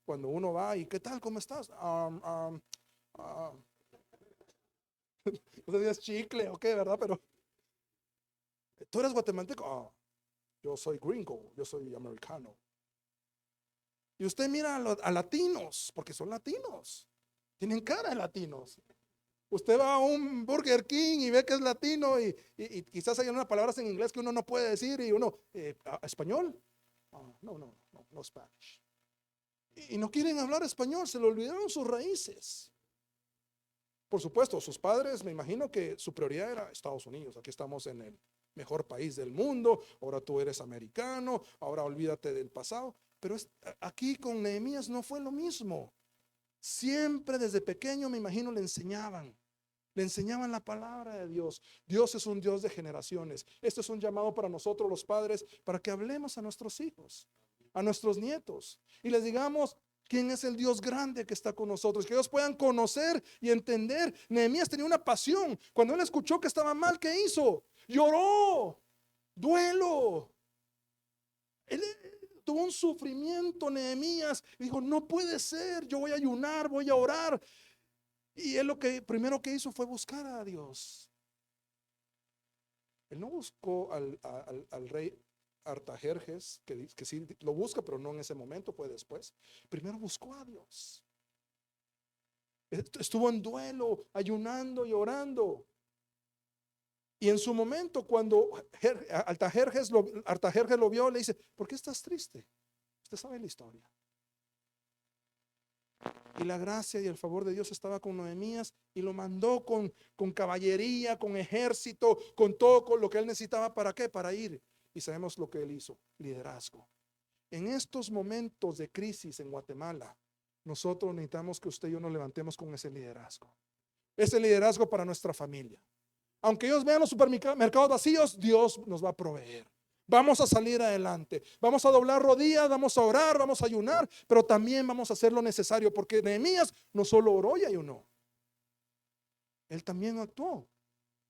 cuando uno va y ¿qué tal? ¿Cómo estás? No sé si es chicle o qué, ¿verdad? Pero tú eres guatemalteco. Yo soy gringo, yo soy americano. Y usted mira a latinos, porque son latinos, tienen cara de latinos. Usted va a un Burger King y ve que es latino y quizás hay unas palabras en inglés que uno no puede decir y uno, ¿español? No Spanish. Y no quieren hablar español, se le olvidaron sus raíces. Por supuesto, sus padres, me imagino que su prioridad era Estados Unidos. Aquí estamos en el mejor país del mundo, ahora tú eres americano, ahora olvídate del pasado. Pero aquí con Nehemías no fue lo mismo. Siempre desde pequeño, me imagino, le enseñaban la palabra de Dios. Dios es un Dios de generaciones. Esto es un llamado para nosotros los padres, para que hablemos a nuestros hijos, a nuestros nietos, y les digamos quién es el Dios grande que está con nosotros, que ellos puedan conocer y entender. Nehemías tenía una pasión. Cuando él escuchó que estaba mal, ¿qué hizo? Lloró. duelo. Él tuvo un sufrimiento, Nehemías, y dijo, no puede ser, yo voy a ayunar, voy a orar. Y él lo que primero que hizo fue buscar a Dios. Él no buscó al rey Artajerjes, que sí lo busca, pero no en ese momento, fue después. Primero buscó a Dios. Estuvo en duelo, ayunando y orando. Y en su momento, cuando Artajerjes lo vio, le dice, ¿por qué estás triste? Usted sabe la historia. Y la gracia y el favor de Dios estaba con Nehemías y lo mandó con caballería, con ejército, con todo con lo que él necesitaba. ¿Para qué? Para ir. Y sabemos lo que él hizo, liderazgo. En estos momentos de crisis en Guatemala, nosotros necesitamos que usted y yo nos levantemos con ese liderazgo. Ese liderazgo para nuestra familia. Aunque ellos vean los supermercados vacíos, Dios nos va a proveer. Vamos a salir adelante, vamos a doblar rodillas, vamos a orar, vamos a ayunar, pero también vamos a hacer lo necesario, porque Nehemías no solo oró y ayunó, él también actuó.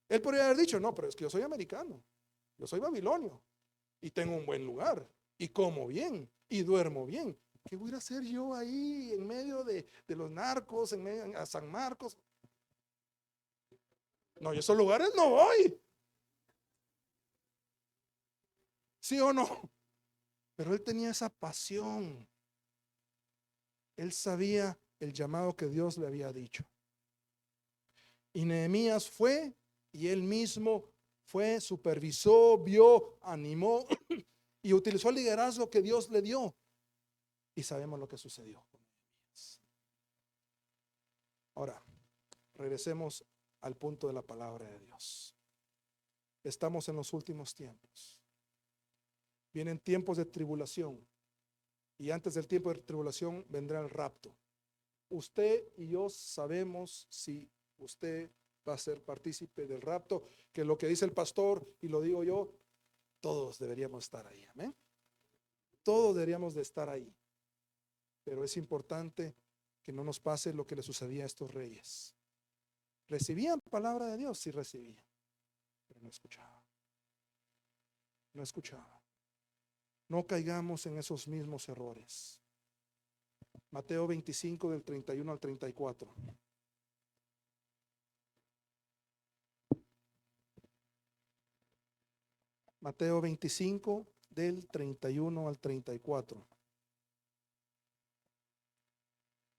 Él podría haber dicho, no, pero es que yo soy americano, yo soy babilonio y tengo un buen lugar y como bien y duermo bien. ¿Qué voy a hacer yo ahí en medio de los narcos, en medio a San Marcos? No, yo a esos lugares no voy. ¿Sí o no? Pero él tenía esa pasión. Él sabía el llamado que Dios le había dicho. Y Nehemías fue y él mismo fue, supervisó, vio, animó y utilizó el liderazgo que Dios le dio. Y sabemos lo que sucedió con Nehemías. Ahora, regresemos al punto de la palabra de Dios. Estamos en los últimos tiempos. Vienen tiempos de tribulación. Y antes del tiempo de tribulación vendrá el rapto. Usted y yo sabemos si usted va a ser partícipe del rapto, que lo que dice el pastor y lo digo yo, todos deberíamos estar ahí. Amén. Todos deberíamos de estar ahí. Pero es importante que no nos pase lo que le sucedía a estos reyes. Recibían palabra de Dios, sí recibían, pero no escuchaban. No escuchaban. No caigamos en esos mismos errores. Mateo 25 del 31 al 34. Mateo 25 del 31 al 34.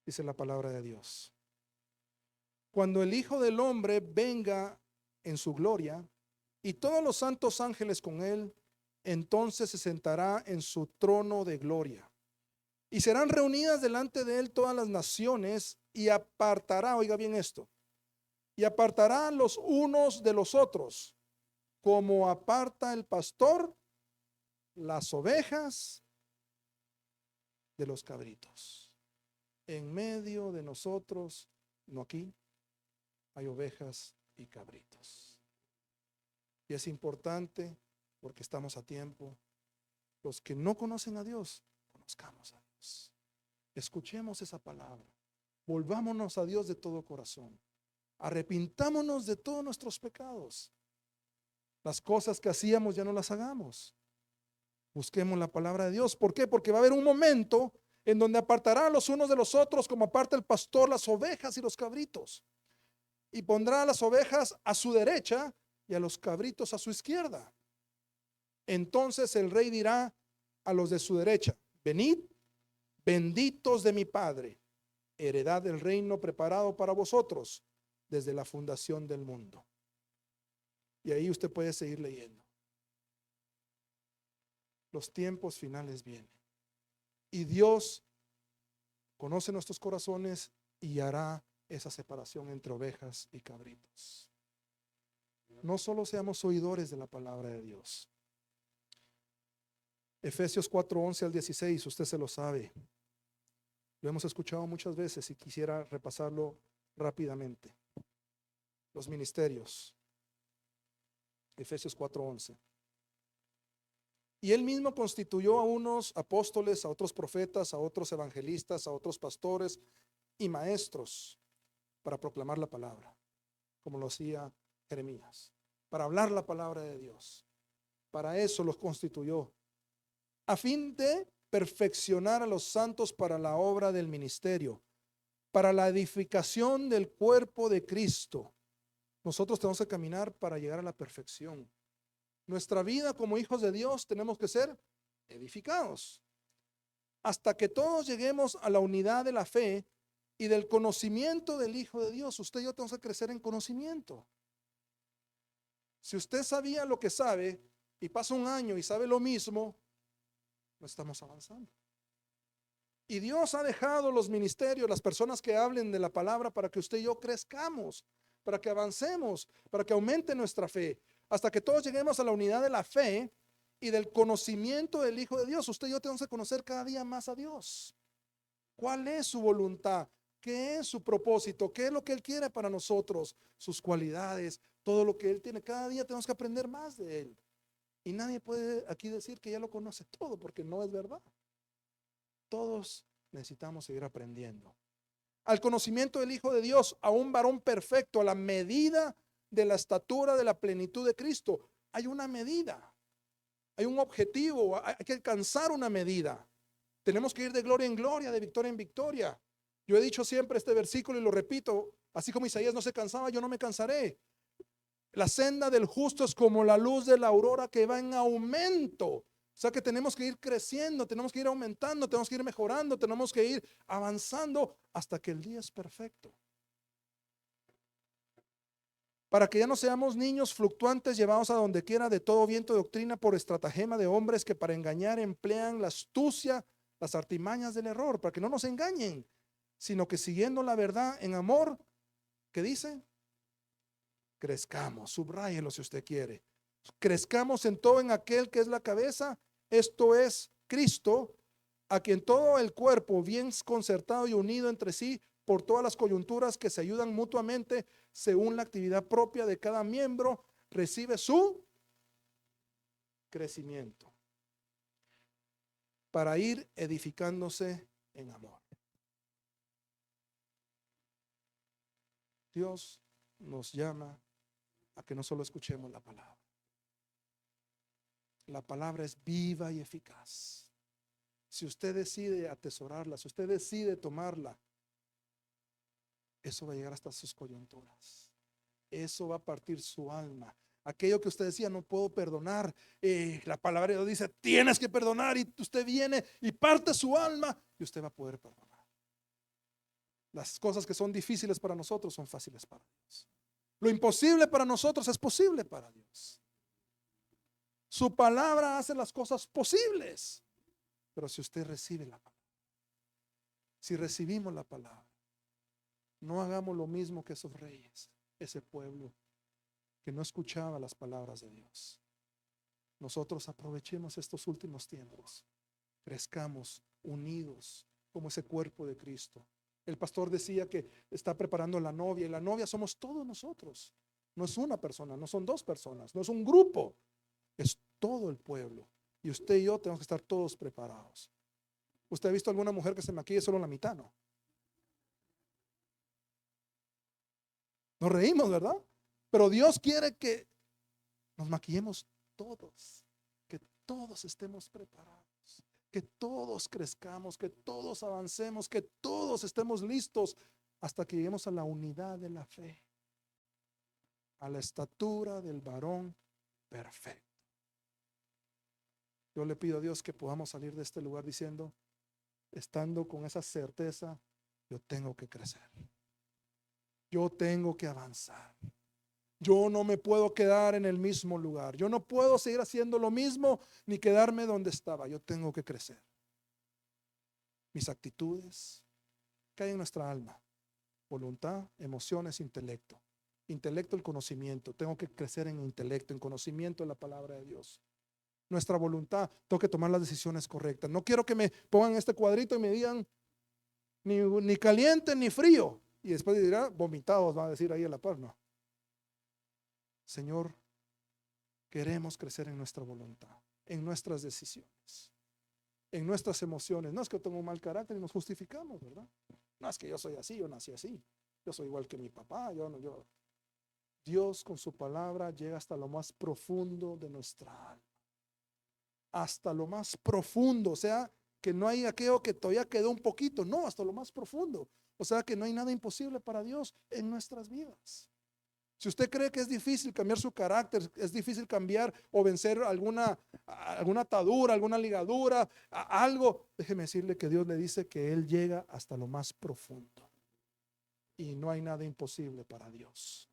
Dice la palabra de Dios. Cuando el Hijo del Hombre venga en su gloria y todos los santos ángeles con él, entonces se sentará en su trono de gloria. Y serán reunidas delante de él todas las naciones y apartará, oiga bien esto, y apartará los unos de los otros, como aparta el pastor las ovejas de los cabritos. En medio de nosotros, no aquí, hay ovejas y cabritos. Y es importante porque estamos a tiempo. Los que no conocen a Dios, conozcamos a Dios. Escuchemos esa palabra. Volvámonos a Dios de todo corazón. Arrepintámonos de todos nuestros pecados. Las cosas que hacíamos ya no las hagamos. Busquemos la palabra de Dios. ¿Por qué? Porque va a haber un momento en donde apartarán los unos de los otros, como aparta el pastor las ovejas y los cabritos. Y pondrá a las ovejas a su derecha y a los cabritos a su izquierda. Entonces el rey dirá a los de su derecha: venid, benditos de mi Padre, heredad del reino preparado para vosotros desde la fundación del mundo. Y ahí usted puede seguir leyendo. Los tiempos finales vienen. Y Dios conoce nuestros corazones y hará esa separación entre ovejas y cabritos. No solo seamos oidores de la palabra de Dios. Efesios 4:11 al 16, usted se lo sabe. Lo hemos escuchado muchas veces y quisiera repasarlo rápidamente. Los ministerios. Efesios 4:11. Y él mismo constituyó a unos apóstoles, a otros profetas, a otros evangelistas, a otros pastores y maestros para proclamar la palabra, como lo hacía Jeremías, para hablar la palabra de Dios. Para eso los constituyó, a fin de perfeccionar a los santos para la obra del ministerio, para la edificación del cuerpo de Cristo. Nosotros tenemos que caminar para llegar a la perfección. Nuestra vida como hijos de Dios tenemos que ser edificados hasta que todos lleguemos a la unidad de la fe y del conocimiento del Hijo de Dios. Usted y yo tenemos que crecer en conocimiento. Si usted sabía lo que sabe y pasa un año y sabe lo mismo, no estamos avanzando. Y Dios ha dejado los ministerios, las personas que hablen de la palabra, para que usted y yo crezcamos, para que avancemos, para que aumente nuestra fe, hasta que todos lleguemos a la unidad de la fe y del conocimiento del Hijo de Dios. Usted y yo tenemos que conocer cada día más a Dios. ¿Cuál es su voluntad? ¿Qué es su propósito? ¿Qué es lo que Él quiere para nosotros? Sus cualidades, todo lo que Él tiene. Cada día tenemos que aprender más de Él. Y nadie puede aquí decir que ya lo conoce todo, porque no es verdad. Todos necesitamos seguir aprendiendo. Al conocimiento del Hijo de Dios, a un varón perfecto, a la medida de la estatura de la plenitud de Cristo. Hay una medida, hay un objetivo, hay que alcanzar una medida. Tenemos que ir de gloria en gloria, de victoria en victoria. Yo he dicho siempre este versículo y lo repito, así como Isaías no se cansaba, yo no me cansaré. La senda del justo es como la luz de la aurora que va en aumento. O sea que tenemos que ir creciendo, tenemos que ir aumentando, tenemos que ir mejorando, tenemos que ir avanzando hasta que el día es perfecto. Para que ya no seamos niños fluctuantes llevados a donde quiera de todo viento de doctrina por estratagema de hombres que para engañar emplean la astucia, las artimañas del error, para que no nos engañen, sino que siguiendo la verdad en amor, ¿qué dice? Crezcamos, subráyelo si usted quiere. Crezcamos en todo en aquel que es la cabeza, esto es Cristo, a quien todo el cuerpo bien concertado y unido entre sí por todas las coyunturas que se ayudan mutuamente según la actividad propia de cada miembro, recibe su crecimiento para ir edificándose en amor. Dios nos llama a que no solo escuchemos la palabra. La palabra es viva y eficaz. Si usted decide atesorarla, si usted decide tomarla, eso va a llegar hasta sus coyunturas. Eso va a partir su alma. Aquello que usted decía, no puedo perdonar, la palabra de Dios dice, tienes que perdonar, y usted viene y parte su alma y usted va a poder perdonar. Las cosas que son difíciles para nosotros son fáciles para Dios. Lo imposible para nosotros es posible para Dios. Su palabra hace las cosas posibles. Pero si usted recibe la palabra, si recibimos la palabra, no hagamos lo mismo que esos reyes, ese pueblo que no escuchaba las palabras de Dios. Nosotros aprovechemos estos últimos tiempos, crezcamos unidos como ese cuerpo de Cristo. El pastor decía que está preparando la novia, y la novia somos todos nosotros. No es una persona, no son dos personas, no es un grupo, es todo el pueblo. Y usted y yo tenemos que estar todos preparados. ¿Usted ha visto alguna mujer que se maquille solo la mitad? No. Nos reímos, ¿verdad? Pero Dios quiere que nos maquillemos todos, que todos estemos preparados, que todos crezcamos, que todos avancemos, que todos estemos listos hasta que lleguemos a la unidad de la fe, a la estatura del varón perfecto. Yo le pido a Dios que podamos salir de este lugar diciendo, estando con esa certeza, yo tengo que crecer, yo tengo que avanzar. Yo no me puedo quedar en el mismo lugar. Yo no puedo seguir haciendo lo mismo ni quedarme donde estaba. Yo tengo que crecer. Mis actitudes caen en nuestra alma. Voluntad, emociones, intelecto. Intelecto, el conocimiento. Tengo que crecer en intelecto, en conocimiento de la palabra de Dios. Nuestra voluntad, tengo que tomar las decisiones correctas. No quiero que me pongan este cuadrito y me digan ni caliente ni frío. Y después dirá, vomitados, va a decir ahí a la par, no. Señor, queremos crecer en nuestra voluntad, en nuestras decisiones, en nuestras emociones. No es que tengo un mal carácter y nos justificamos, ¿verdad? No es que yo soy así, yo nací así, yo soy igual que mi papá, yo. Dios con su palabra llega hasta lo más profundo de nuestra alma. hasta lo más profundo. O sea, que no hay aquello que todavía quedó un poquito, no, hasta lo más profundo. O sea, que no hay nada imposible para Dios en nuestras vidas. Si usted cree que es difícil cambiar su carácter, es difícil cambiar o vencer alguna atadura, alguna ligadura, algo, déjeme decirle que Dios le dice que Él llega hasta lo más profundo. Y no hay nada imposible para Dios.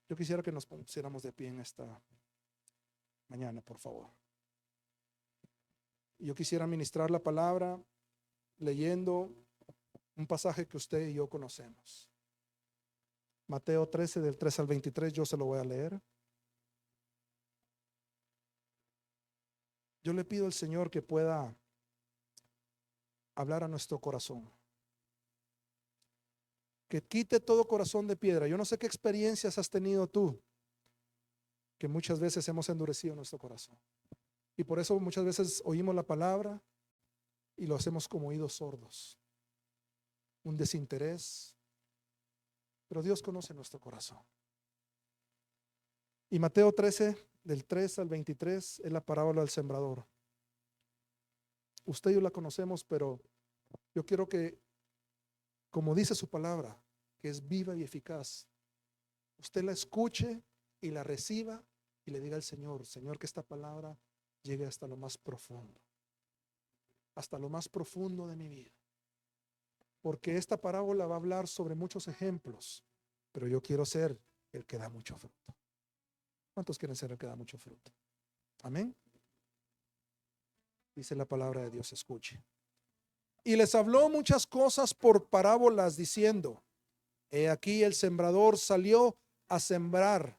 Yo quisiera que nos pusiéramos de pie en esta mañana, por favor. Yo quisiera ministrar la palabra leyendo un pasaje que usted y yo conocemos. Mateo 13, del 3 al 23, yo se lo voy a leer. Yo le pido al Señor que pueda hablar a nuestro corazón. Que quite todo corazón de piedra. Yo no sé qué experiencias has tenido tú, que muchas veces hemos endurecido nuestro corazón. Y por eso muchas veces oímos la palabra y lo hacemos como oídos sordos. Un desinterés. Pero Dios conoce nuestro corazón. Y Mateo 13, del 3 al 23, es la parábola del sembrador. Usted y yo la conocemos, pero yo quiero que, como dice su palabra, que es viva y eficaz, usted la escuche y la reciba y le diga al Señor, Señor, que esta palabra llegue hasta lo más profundo, hasta lo más profundo de mi vida. Porque esta parábola va a hablar sobre muchos ejemplos, pero yo quiero ser el que da mucho fruto. ¿Cuántos quieren ser el que da mucho fruto? Amén. Dice la palabra de Dios, escuche. Y les habló muchas cosas por parábolas, diciendo: he aquí el sembrador salió a sembrar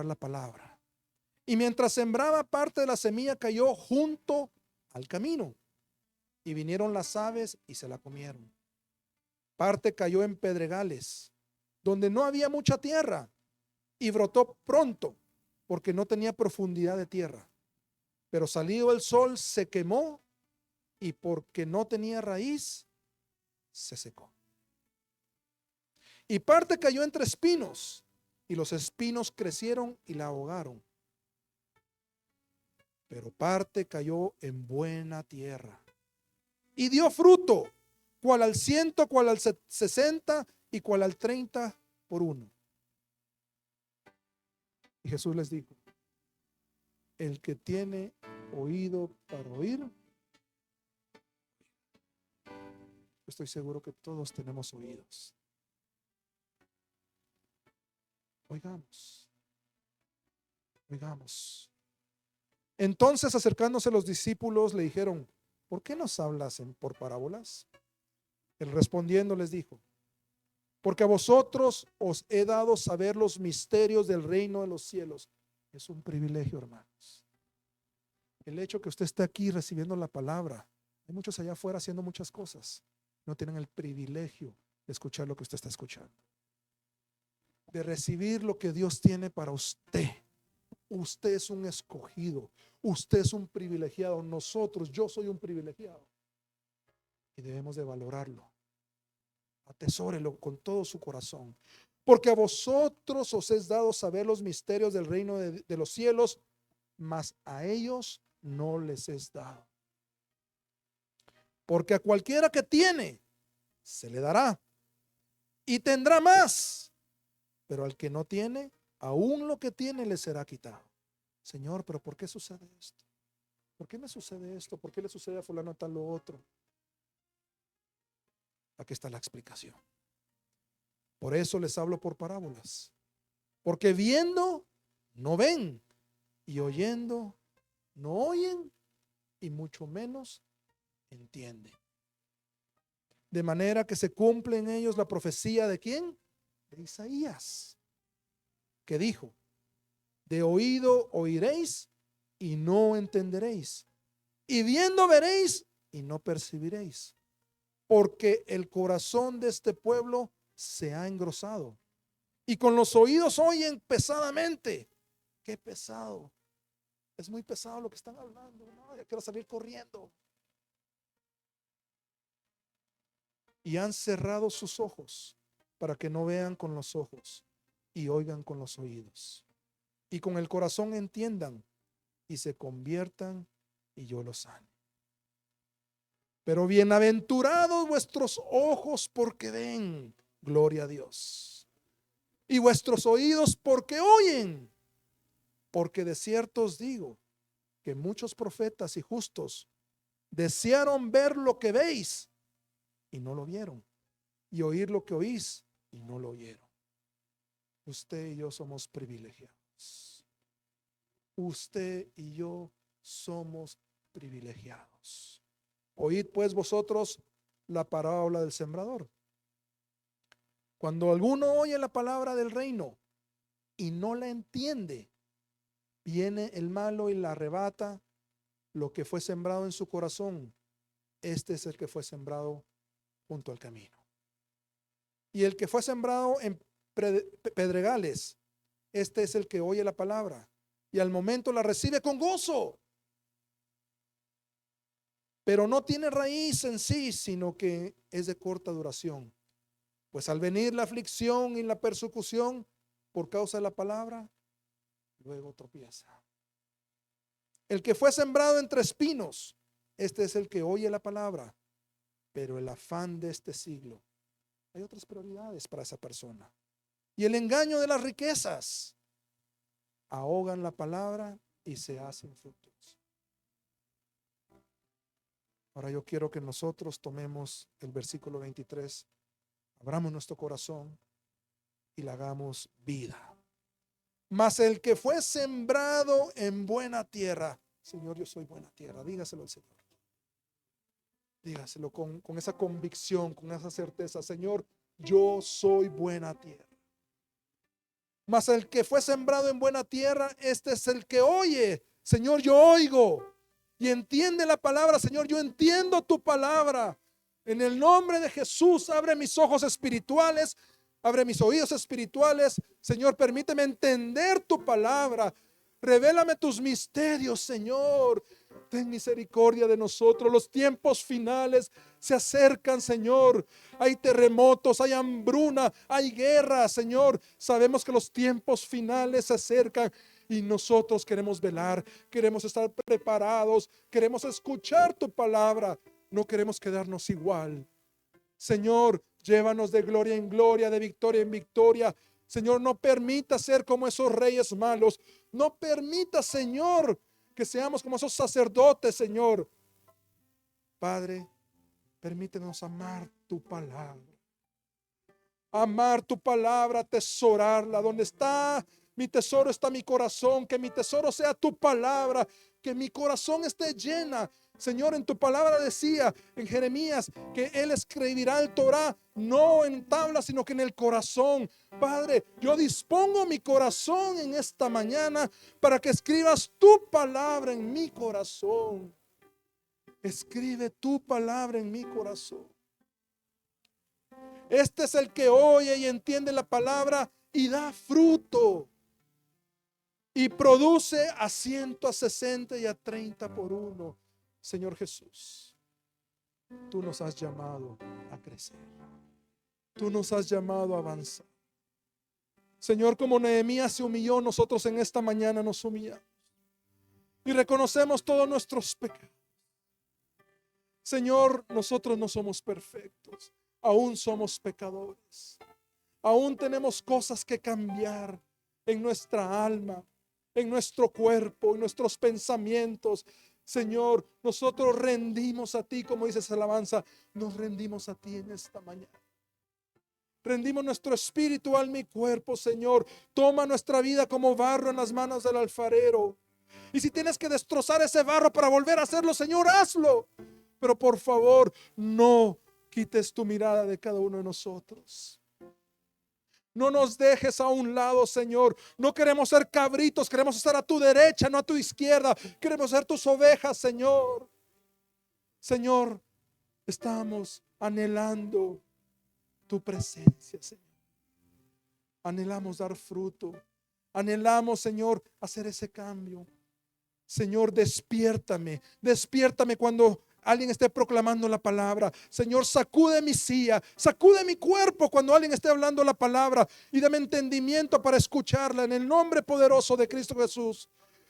la palabra. Y mientras sembraba, parte de la semilla cayó junto al camino, y vinieron las aves y se la comieron. Parte cayó en pedregales, donde no había mucha tierra, y brotó pronto, porque no tenía profundidad de tierra. Pero salido el sol se quemó, y porque no tenía raíz, se secó. Y parte cayó entre espinos, y los espinos crecieron y la ahogaron. Pero parte cayó en buena tierra, y dio fruto, cual al 100, cual al 60 y cual al 30 por uno. Y Jesús les dijo: el que tiene oído para oír. Estoy seguro que todos tenemos oídos. Oigamos. Entonces, acercándose los discípulos, le dijeron: ¿por qué nos hablas por parábolas? Él respondiendo les dijo: porque a vosotros os he dado saber los misterios del reino de los cielos. Es un privilegio, hermanos. El hecho que usted esté aquí recibiendo la palabra. Hay muchos allá afuera haciendo muchas cosas. No tienen el privilegio de escuchar lo que usted está escuchando, de recibir lo que Dios tiene para usted. Usted es un escogido, usted es un privilegiado. Yo soy un privilegiado, y debemos de valorarlo. Atesórelo con todo su corazón, porque a vosotros os es dado saber los misterios del reino de los cielos, mas a ellos no les es dado. Porque a cualquiera que tiene, se le dará y tendrá más, pero al que no tiene, aún lo que tiene le será quitado. Señor, pero ¿por qué sucede esto? ¿Por qué me sucede esto? ¿Por qué le sucede a fulano tal lo otro? Aquí está la explicación. Por eso les hablo por parábolas, porque viendo no ven, y oyendo no oyen, y mucho menos entienden. De manera que se cumple en ellos la profecía ¿de quién? De Isaías, que dijo: de oído oiréis y no entenderéis, y viendo veréis y no percibiréis, porque el corazón de este pueblo se ha engrosado, y con los oídos oyen pesadamente. Qué pesado, es muy pesado lo que están hablando. No, ya quiero salir corriendo. Y han cerrado sus ojos para que no vean con los ojos y oigan con los oídos, y con el corazón entiendan y se conviertan y yo los sane. Pero bienaventurados vuestros ojos porque ven, gloria a Dios, y vuestros oídos porque oyen, porque de cierto os digo que muchos profetas y justos desearon ver lo que veis y no lo vieron, y oír lo que oís y no lo oyeron. Usted y yo somos privilegiados. Usted y yo somos privilegiados. Oíd pues vosotros la parábola del sembrador. Cuando alguno oye la palabra del reino y no la entiende, viene el malo y la arrebata lo que fue sembrado en su corazón. Este es el que fue sembrado junto al camino. Y el que fue sembrado en pedregales, este es el que oye la palabra y al momento la recibe con gozo, pero no tiene raíz en sí, sino que es de corta duración. Pues al venir la aflicción y la persecución por causa de la palabra, luego tropieza. El que fue sembrado entre espinos, este es el que oye la palabra, pero el afán de este siglo, hay otras prioridades para esa persona. Y el engaño de las riquezas ahogan la palabra y se hacen frutos. Ahora yo quiero que nosotros tomemos el versículo 23, abramos nuestro corazón y le hagamos vida. Mas el que fue sembrado en buena tierra, Señor, yo soy buena tierra, dígaselo al Señor. Dígaselo con esa convicción, con esa certeza. Señor, yo soy buena tierra. Mas el que fue sembrado en buena tierra, este es el que oye. Señor, yo oigo y entiende la palabra. Señor, yo entiendo tu palabra. En el nombre de Jesús, abre mis ojos espirituales, abre mis oídos espirituales. Señor, permíteme entender tu palabra. Revélame tus misterios, Señor. Ten misericordia de nosotros. Los tiempos finales se acercan, Señor. Hay terremotos, hay hambruna, hay guerra, Señor. Sabemos que los tiempos finales se acercan y nosotros queremos velar, queremos estar preparados, queremos escuchar tu palabra. No queremos quedarnos igual. Señor, llévanos de gloria en gloria, de victoria en victoria. Señor, no permita ser como esos reyes malos. No permita, Señor, que seamos como esos sacerdotes, Señor. Padre, permítenos amar tu palabra. Amar tu palabra, atesorarla. Donde está mi tesoro, está mi corazón. Que mi tesoro sea tu palabra. Que mi corazón esté llena. Señor, en tu palabra decía en Jeremías que Él escribirá el Torah no en tablas, sino que en el corazón. Padre, yo dispongo mi corazón en esta mañana para que escribas tu palabra en mi corazón. Escribe tu palabra en mi corazón. Este es el que oye y entiende la palabra y da fruto. Y produce a 100, a 60 y a 30 por uno. Señor Jesús, tú nos has llamado a crecer. Tú nos has llamado a avanzar. Señor, como Nehemías se humilló, nosotros en esta mañana nos humillamos. Y reconocemos todos nuestros pecados. Señor, nosotros no somos perfectos. Aún somos pecadores. Aún tenemos cosas que cambiar en nuestra alma, en nuestro cuerpo, en nuestros pensamientos. Señor, nosotros rendimos a ti, como dice esa alabanza, nos rendimos a ti en esta mañana. Rendimos nuestro espíritu, alma y cuerpo, Señor. Toma nuestra vida como barro en las manos del alfarero. Y si tienes que destrozar ese barro para volver a hacerlo, Señor, hazlo. Pero por favor, no quites tu mirada de cada uno de nosotros. No nos dejes a un lado, Señor. No queremos ser cabritos, queremos estar a tu derecha, no a tu izquierda. Queremos ser tus ovejas, Señor. Señor, estamos anhelando tu presencia, Señor. Anhelamos dar fruto. Anhelamos, Señor, hacer ese cambio. Señor, despiértame. Despiértame cuando alguien esté proclamando la palabra. Señor, sacude mi silla, sacude mi cuerpo cuando alguien esté hablando la palabra y dame entendimiento para escucharla en el nombre poderoso de Cristo Jesús.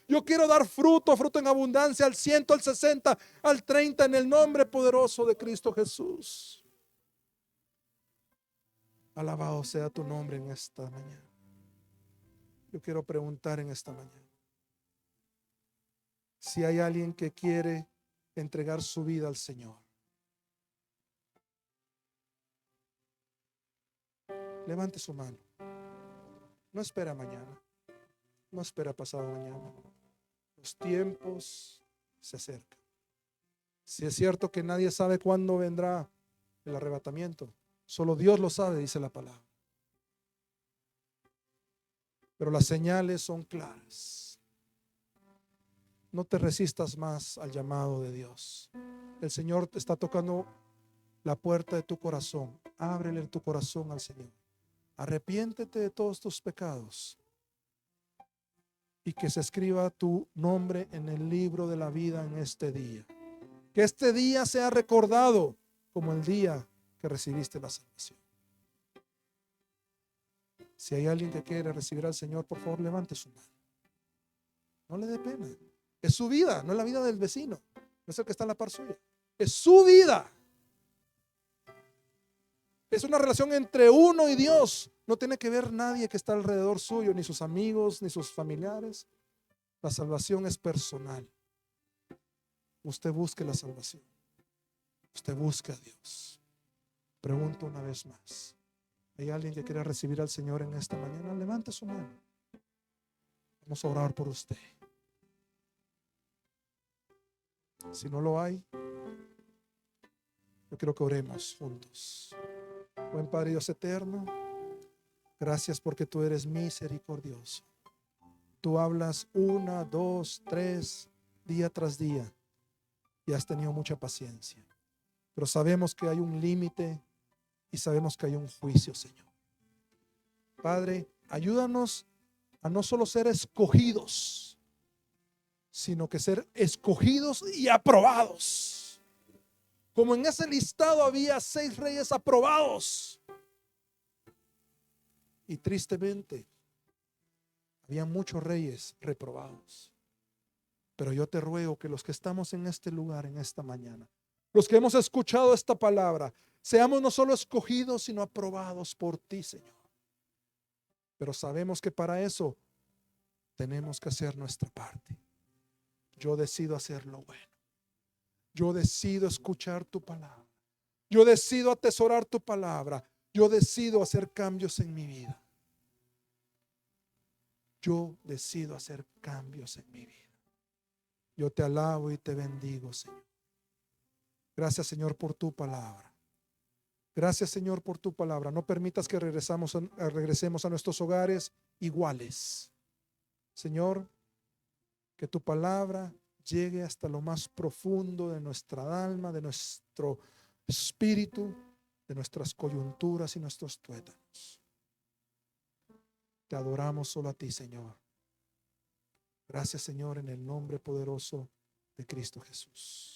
Yo quiero dar fruto, fruto en abundancia, al 100, al 60, al 30, en el nombre poderoso de Cristo Jesús. Alabado sea tu nombre en esta mañana. Yo quiero preguntar en esta mañana, si hay alguien que quiere entregar su vida al Señor, levante su mano. No espera mañana, no espera pasado mañana. Los tiempos se acercan. Si es cierto que nadie sabe cuándo vendrá el arrebatamiento, solo Dios lo sabe, dice la palabra. Pero las señales son claras. No te resistas más al llamado de Dios. El Señor te está tocando la puerta de tu corazón. Ábrele tu corazón al Señor. Arrepiéntete de todos tus pecados y que se escriba tu nombre en el libro de la vida en este día. Que este día sea recordado como el día que recibiste la salvación. Si hay alguien que quiere recibir al Señor, por favor, levante su mano. No le dé pena. Es su vida, no es la vida del vecino. No es el que está en la par suya. Es su vida. Es una relación entre uno y Dios. No tiene que ver nadie que está alrededor suyo, ni sus amigos, ni sus familiares. La salvación es personal. Usted busque la salvación. Usted busque a Dios. Pregunto una vez más. ¿Hay alguien que quiera recibir al Señor en esta mañana? Levante su mano. Vamos a orar por usted. Si no lo hay, yo quiero que oremos juntos. Buen Padre Dios eterno, gracias porque tú eres misericordioso. Tú hablas 1, 2, 3, día tras día, y has tenido mucha paciencia. Pero sabemos que hay un límite y sabemos que hay un juicio, Señor. Padre, ayúdanos a no solo ser escogidos, sino que ser escogidos y aprobados. Como en ese listado había 6 reyes aprobados, y tristemente había muchos reyes reprobados. Pero yo te ruego que los que estamos en este lugar, en esta mañana, los que hemos escuchado esta palabra, seamos no solo escogidos, sino aprobados por ti, Señor. Pero sabemos que para eso tenemos que hacer nuestra parte. Yo decido hacer lo bueno. Yo decido escuchar tu palabra. Yo decido atesorar tu palabra. Yo decido hacer cambios en mi vida. Yo decido hacer cambios en mi vida. Yo te alabo y te bendigo, Señor. Gracias, Señor, por tu palabra. Gracias, Señor, por tu palabra. No permitas que regresemos a nuestros hogares iguales. Señor, que tu palabra llegue hasta lo más profundo de nuestra alma, de nuestro espíritu, de nuestras coyunturas y nuestros tuétanos. Te adoramos solo a ti, Señor. Gracias, Señor, en el nombre poderoso de Cristo Jesús.